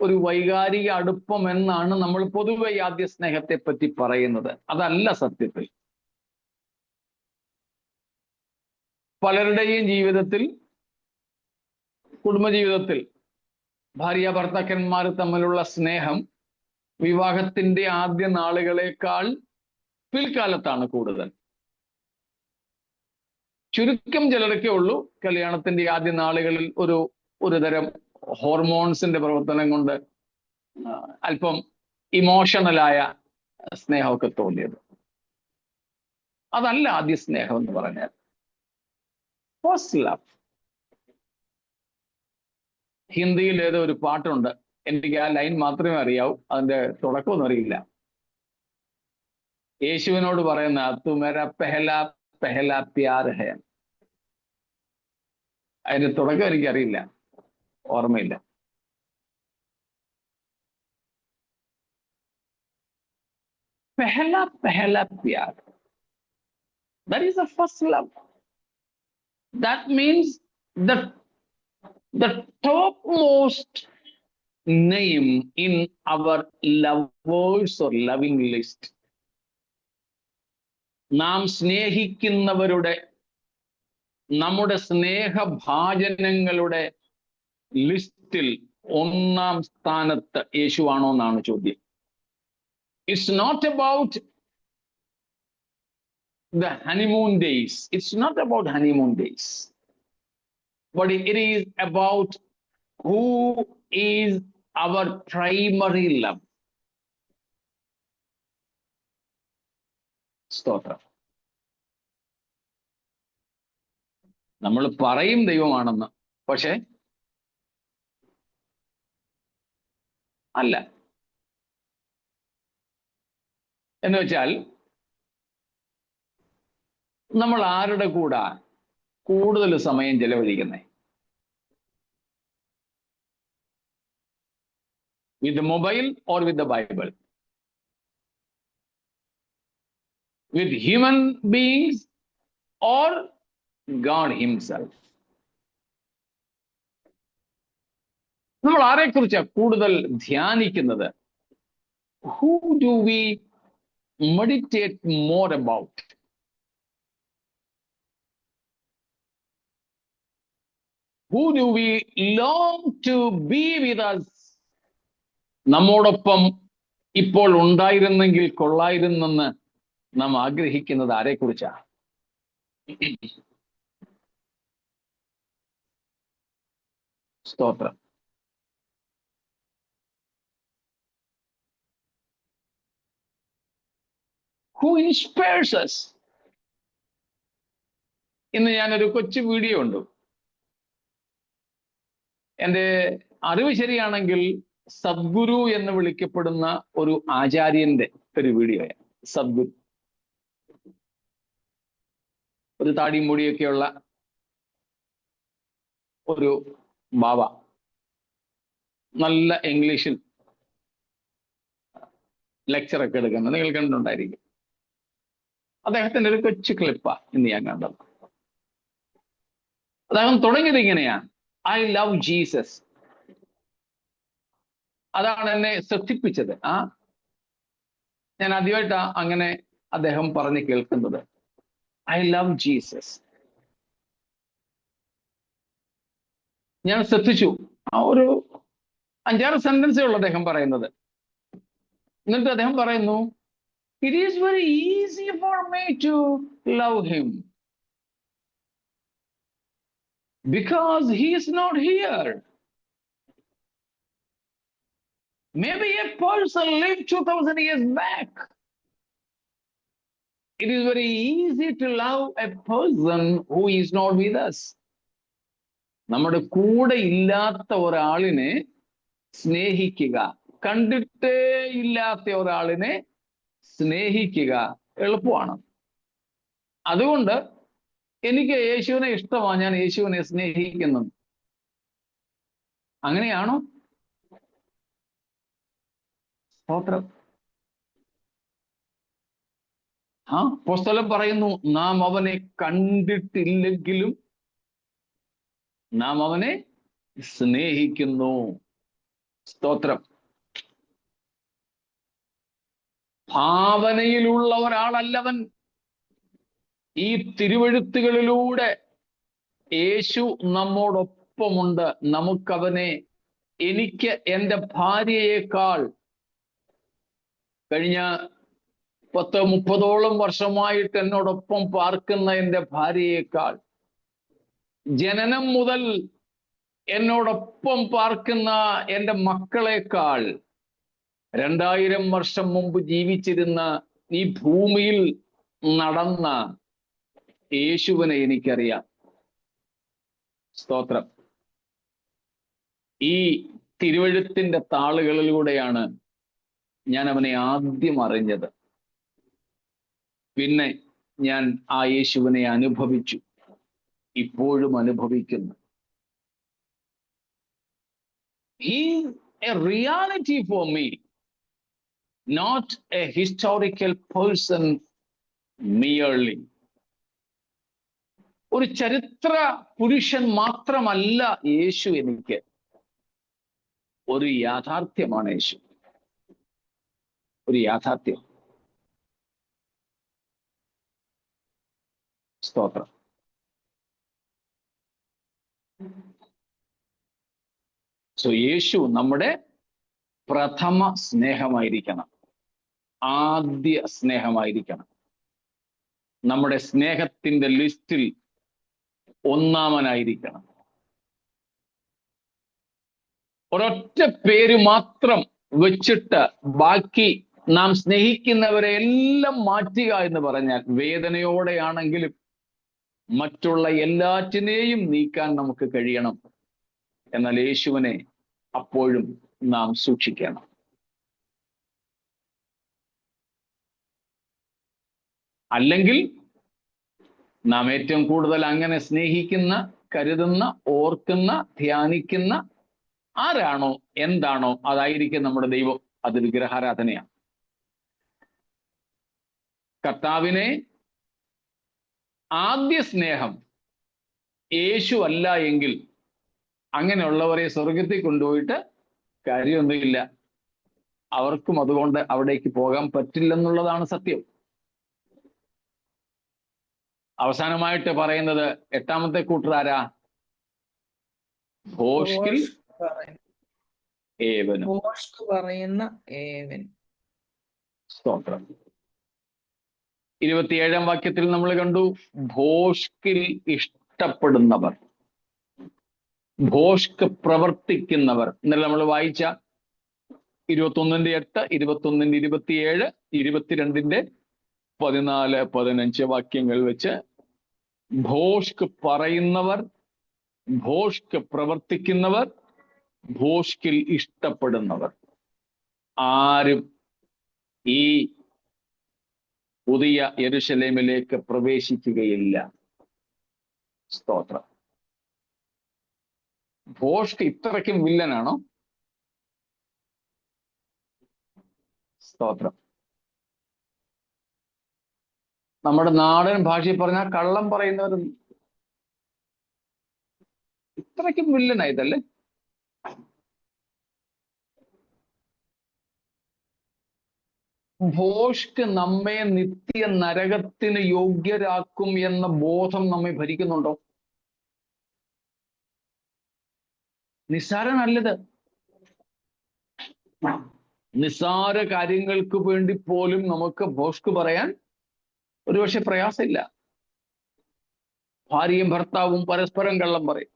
ഒരു വൈകാരിക അടുപ്പം എന്നാണ് നമ്മൾ പൊതുവെ ആദ്യ സ്നേഹത്തെ പറ്റി പറയുന്നത്. അതല്ല സത്യത്തിൽ. പലരുടെയും ജീവിതത്തിൽ, കുടുംബജീവിതത്തിൽ ഭാര്യ ഭർത്താക്കന്മാർ തമ്മിലുള്ള സ്നേഹം വിവാഹത്തിന്റെ ആദ്യ നാളുകളേക്കാൾ പിൽക്കാലത്താണ് കൂടുതൽ. ചുരുക്കം ചിലരൊക്കെ ഉള്ളൂ കല്യാണത്തിന്റെ ആദ്യ നാളുകളിൽ ഒരു തരം ഹോർമോൺസിന്റെ പ്രവർത്തനം കൊണ്ട് അല്പം ഇമോഷണലായ സ്നേഹമൊക്കെ തോന്നിയത്. അതല്ല ആദ്യ സ്നേഹം എന്ന് പറഞ്ഞാൽ. First love. ഹിന്ദിയിൽ ഏതോ ഒരു പാട്ടുണ്ട്, എനിക്ക് ആ ലൈൻ മാത്രമേ അറിയാവൂ, അതിന്റെ തുടക്കമൊന്നും അറിയില്ല. യേശുവിനോട് പറയുന്ന തു മേരാ പെഹലാ പെഹലാ പ്യാർ ഹേ. അതിന്റെ തുടക്കം എനിക്കറിയില്ല, ഓർമ്മയില്ല. പെഹലാ പെഹലാ Pyaar, that is the first love. That means the topmost name in our lovers or loving list. നാം സ്നേഹിക്കുന്നവരുടെ, നമ്മുടെ സ്നേഹഭാജനങ്ങളുടെ ലിസ്റ്റിൽ ഒന്നാം സ്ഥാനത്ത് യേശുവാണോ എന്നാണ് ചോദ്യം. It's not about the honeymoon days. It's not about honeymoon days. But it is about who is our primary love. സ്തോത്രം. നമ്മൾ പറയും ദൈവമാണെന്ന്, പക്ഷെ അല്ല. എന്ന് വെച്ചാൽ നമ്മൾ ആരുടെ കൂടെ കൂടുതൽ സമയം ചെലവഴിക്കുന്നേ? with the mobile or with the Bible? With human beings or God himself? നമ്മൾ ആരെക്കുറിച്ചാ കൂടുതൽ ധ്യാനിക്കുന്നത്? Who do we meditate more about? Who do we long to be with us? നമ്മോടൊപ്പം ഇപ്പോൾ ഉണ്ടായിരുന്നെങ്കിൽ കൊള്ളായിരുന്നെന്ന് നാം ആഗ്രഹിക്കുന്നത് ആരെക്കുറിച്ചാ? സ്തോത്രം. Who inspires us? ഇന്ന് ഞാനൊരു കൊച്ചു വീഡിയോ ഉണ്ട്. എൻ്റെ അറിവ് ശരിയാണെങ്കിൽ സദ്ഗുരു എന്ന് വിളിക്കപ്പെടുന്ന ഒരു ആചാര്യന്റെ ഒരു വീഡിയോയാണ്. സദ്ഗുരു, ഒരു താടിയും മുടിയൊക്കെയുള്ള ഒരു ബാബ, നല്ല ഇംഗ്ലീഷിൽ ലെക്ചറൊക്കെ എടുക്കുന്നത് നിങ്ങൾ കണ്ടിട്ടുണ്ടായിരിക്കും. അദ്ദേഹത്തിന്റെ ഒരു കൊച്ചു ക്ലിപ്പാ ഇന്ന് ഞാൻ കണ്ടത്. അദ്ദേഹം തുടങ്ങിയത് ഇങ്ങനെയാണ്: ഐ ലവ് ജീസസ്. അതാണ് എന്നെ ശ്രദ്ധിപ്പിച്ചത്. ഞാൻ ആദ്യമായിട്ടാ അങ്ങനെ അദ്ദേഹം പറഞ്ഞ് കേൾക്കുന്നത്. I love Jesus. ഞാൻ ശ്രദ്ധിച്ചു, ആ ഒരു 5-6 സെന്റൻസേ ഉള്ളൂ അദ്ദേഹം പറയുന്നത്. എന്നിട്ട് അദ്ദേഹം പറയുന്നു, it is very easy for me to love him because he is not here. Maybe a person lived 2000 years back. It is very easy to love a person who is not with us. നമ്മുടെ കൂടെ ഇല്ലാത്ത ഒരാളിനെ സ്നേഹിക്കുക, കണ്ടിട്ടേ ഇല്ലാത്ത ഒരാളിനെ സ്നേഹിക്കുക എളുപ്പമാണ്. അതുകൊണ്ട് എനിക്ക് യേശുവിനെ ഇഷ്ടമാണ്, ഞാൻ യേശുവിനെ സ്നേഹിക്കുന്നു. അങ്ങനെയാണോ? സ്തോത്രം. അപ്പോസ്തലൻ പറയുന്നു, നാം അവനെ കണ്ടിട്ടില്ലെങ്കിലും നാം അവനെ സ്നേഹിക്കുന്നു. സ്തോത്രം. ഭാവനയിലുള്ള ഒരാളല്ലവൻ. ഈ തിരുവെഴുത്തുകളിലൂടെ യേശു നമ്മോടൊപ്പമുണ്ട്. നമുക്കവനെ, എനിക്ക് എൻ്റെ ഭാര്യയേക്കാൾ, കഴിഞ്ഞ 10-30 വർഷമായിട്ട് എന്നോടൊപ്പം പാർക്കുന്ന എൻ്റെ ഭാര്യയേക്കാൾ, ജനനം മുതൽ എന്നോടൊപ്പം പാർക്കുന്ന എൻ്റെ മക്കളെക്കാൾ, 2000 വർഷം മുമ്പ് ജീവിച്ചിരുന്ന ഈ ഭൂമിയിൽ നടന്ന യേശുവിനെ എനിക്കറിയാം. സ്തോത്രം. ഈ തിരുവെഴുത്തിന്റെ താളുകളിലൂടെയാണ് ഞാൻ അവനെ ആദ്യം അറിഞ്ഞത്. പിന്നെ ഞാൻ ആ യേശുവിനെ അനുഭവിച്ചു, ഇപ്പോഴും അനുഭവിക്കുന്നു. He is a reality for me, not a historical person merely. ഒരു ചരിത്ര പുരുഷൻ മാത്രമല്ല യേശു എനിക്ക്, ഒരു യാഥാർത്ഥ്യമാണ് യേശു, ഒരു യാഥാർത്ഥ്യം. സ്തോത്രം. സോ യേശു നമ്മുടെ പ്രഥമ സ്നേഹമായിരിക്കണം, ആദ്യ സ്നേഹമായിരിക്കണം. നമ്മുടെ സ്നേഹത്തിന്റെ ലിസ്റ്റിൽ ഒന്നാമനായിരിക്കണം. ഒരൊറ്റ പേര് മാത്രം വെച്ചിട്ട് ബാക്കി നാം സ്നേഹിക്കുന്നവരെ എല്ലാം മാറ്റുക എന്ന് പറഞ്ഞാൽ വേദനയോടെയാണെങ്കിലും മറ്റുള്ള എല്ലാറ്റിനെയും നീക്കാൻ നമുക്ക് കഴിയണം. എന്നാൽ യേശുവിനെ അപ്പോഴും നാം സൂക്ഷിക്കണം. അല്ലെങ്കിൽ നാം ഏറ്റവും കൂടുതൽ അങ്ങനെ സ്നേഹിക്കുന്ന, കരുതുന്ന, ഓർക്കുന്ന, ധ്യാനിക്കുന്ന ആരാണോ എന്താണോ അതായിരിക്കും നമ്മുടെ ദൈവം. അത് വിഗ്രഹാരാധനയാണ്. കർത്താവിനെ ആദ്യ സ്നേഹം യേശു അല്ല എങ്കിൽ അങ്ങനെയുള്ളവരെ സ്വർഗത്തിൽ കൊണ്ടുപോയിട്ട് കാര്യമൊന്നുമില്ല. അവർക്കും അതുകൊണ്ട് അവിടേക്ക് പോകാൻ പറ്റില്ലെന്നുള്ളതാണ് സത്യം. അവസാനമായിട്ട് പറയുന്നത് 8ാമത്തെ കൂട്ടരാരാ? ഭോഷ്കിൽ ഏവനും. സ്തോത്രം. 27ാം വാക്യത്തിൽ നമ്മൾ കണ്ടു, ഭോഷ്കിൽ ഇഷ്ടപ്പെടുന്നവർ, ഭോഷ്ക് പ്രവർത്തിക്കുന്നവർ. ഇന്നലെ നമ്മൾ വായിച്ച 21:8, 21:27, 22:14-15 വാക്യങ്ങൾ വെച്ച് ഭോഷ്ക് പറയുന്നവർ, ഭോഷ്ക് പ്രവർത്തിക്കുന്നവർ, ഭോഷ്കിൽ ഇഷ്ടപ്പെടുന്നവർ ആരും ഈ പുതിയ യെരൂശലേമിലേക്ക് പ്രവേശിക്കുകയില്ല. സ്തോത്രം. ഭോഷ്ക് ഇത്രയ്ക്കും വില്ലനാണോ? സ്തോത്രം. നമ്മുടെ നാടൻ ഭാഷയിൽ പറഞ്ഞാൽ കള്ളം പറയുന്നവർ ഇത്രയ്ക്കും വില്ലനായതല്ലേ? ഭോഷ്ക് നമ്മെ നിത്യ നരകത്തിന് യോഗ്യരാക്കും എന്ന ബോധം നമ്മെ ഭരിക്കുന്നുണ്ടോ? നിസ്സാരമല്ലത്. നിസ്സാര കാര്യങ്ങൾക്ക് വേണ്ടി പോലും നമുക്ക് ഭോഷ്ക് പറയാൻ ഒരുപക്ഷെ പ്രയാസമില്ല. ഭാര്യയും ഭർത്താവും പരസ്പരം കള്ളം പറയും,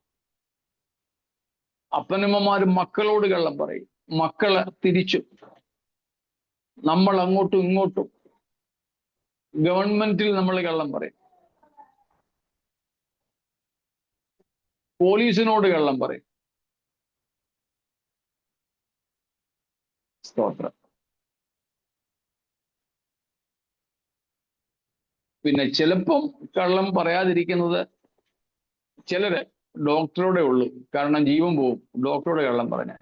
അപ്പനമ്മമാരും മക്കളോട് കള്ളം പറയും, മക്കള് തിരിച്ചു, നമ്മൾ അങ്ങോട്ടും ഇങ്ങോട്ടും, ഗവൺമെന്റിൽ നമ്മൾ കള്ളം പറയും, പോലീസിനോട് കള്ളം പറയും. സ്തോത്രം. പിന്നെ ചിലപ്പം കള്ളം പറയാതിരിക്കുന്നത് ചിലര് ഡോക്ടറോടെ ഉള്ളൂ, കാരണം ജീവൻ പോവും ഡോക്ടറോട് കള്ളം പറഞ്ഞാൽ,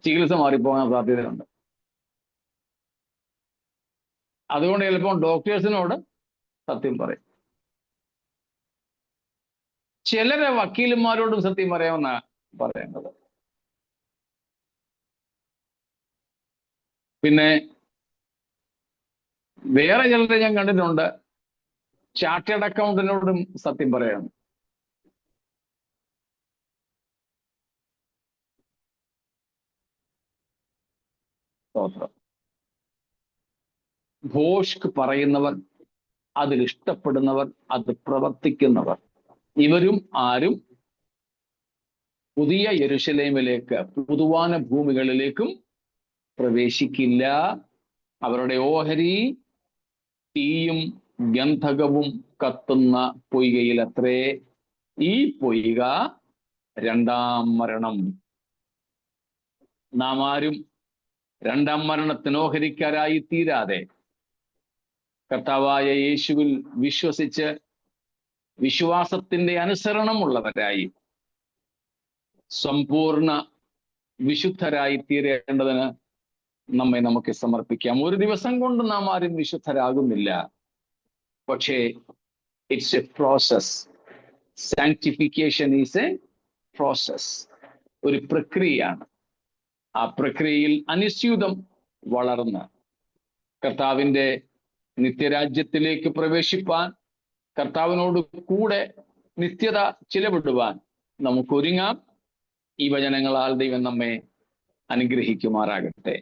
ചികിത്സ മാറിപ്പോകാൻ സാധ്യതയുണ്ട്. അതുകൊണ്ട് ചിലപ്പോൾ ഡോക്ടേഴ്സിനോട് സത്യം പറയും. ചിലരെ വക്കീലന്മാരോടും സത്യം പറയാമെന്നാ പറയേണ്ടത്. പിന്നെ വേറെ ചിലരെ ഞാൻ കണ്ടിട്ടുണ്ട്, ചാർട്ടേഡ് അക്കൗണ്ടന്റിനോടും സത്യം പറയണം. ഭോഷ്ക് പറയുന്നവർ, അതിൽ ഇഷ്ടപ്പെടുന്നവർ, അത് പ്രവർത്തിക്കുന്നവർ, ഇവരും ആരും പുതിയ യെരുശലേമിലേക്ക്, പുതുവാന ഭൂമികളിലേക്കും പ്രവേശിക്കില്ല. അവരുടെ ഓഹരി തീയും ഗന്ധകവും കത്തുന്ന പൊയ്കയിലത്രേ. ഈ പൊയ്ക രണ്ടാം മരണം. നാം ആരും രണ്ടാം മരണത്തിന് ഓഹരിക്കാരായി തീരാതെ കർത്താവായ യേശുവിൽ വിശ്വസിച്ച് വിശ്വാസത്തിന്റെ അനുസരണമുള്ളവരായി സമ്പൂർണ്ണ വിശുദ്ധരായി തീരേണ്ടതിന് നമ്മെ നമുക്ക് സമർപ്പിക്കാം. ഒരു ദിവസം കൊണ്ട് നാം ആരും വിശുദ്ധരാകുന്നില്ല, പക്ഷേ it's A process. Sanctification is A process, ഒരു പ്രക്രിയയാണ്. ആ പ്രക്രിയയിൽ അനുസ്യൂതം വളർന്ന് കർത്താവിൻ്റെ നിത്യരാജ്യത്തിലേക്ക് പ്രവേശിപ്പാൻ, കർത്താവിനോട് കൂടെ നിത്യത ചിലവിടുവാൻ നമുക്കൊരുങ്ങാം. ഈ വചനങ്ങളാൽ ദൈവം നമ്മെ അനുഗ്രഹിക്കുമാറാകട്ടെ.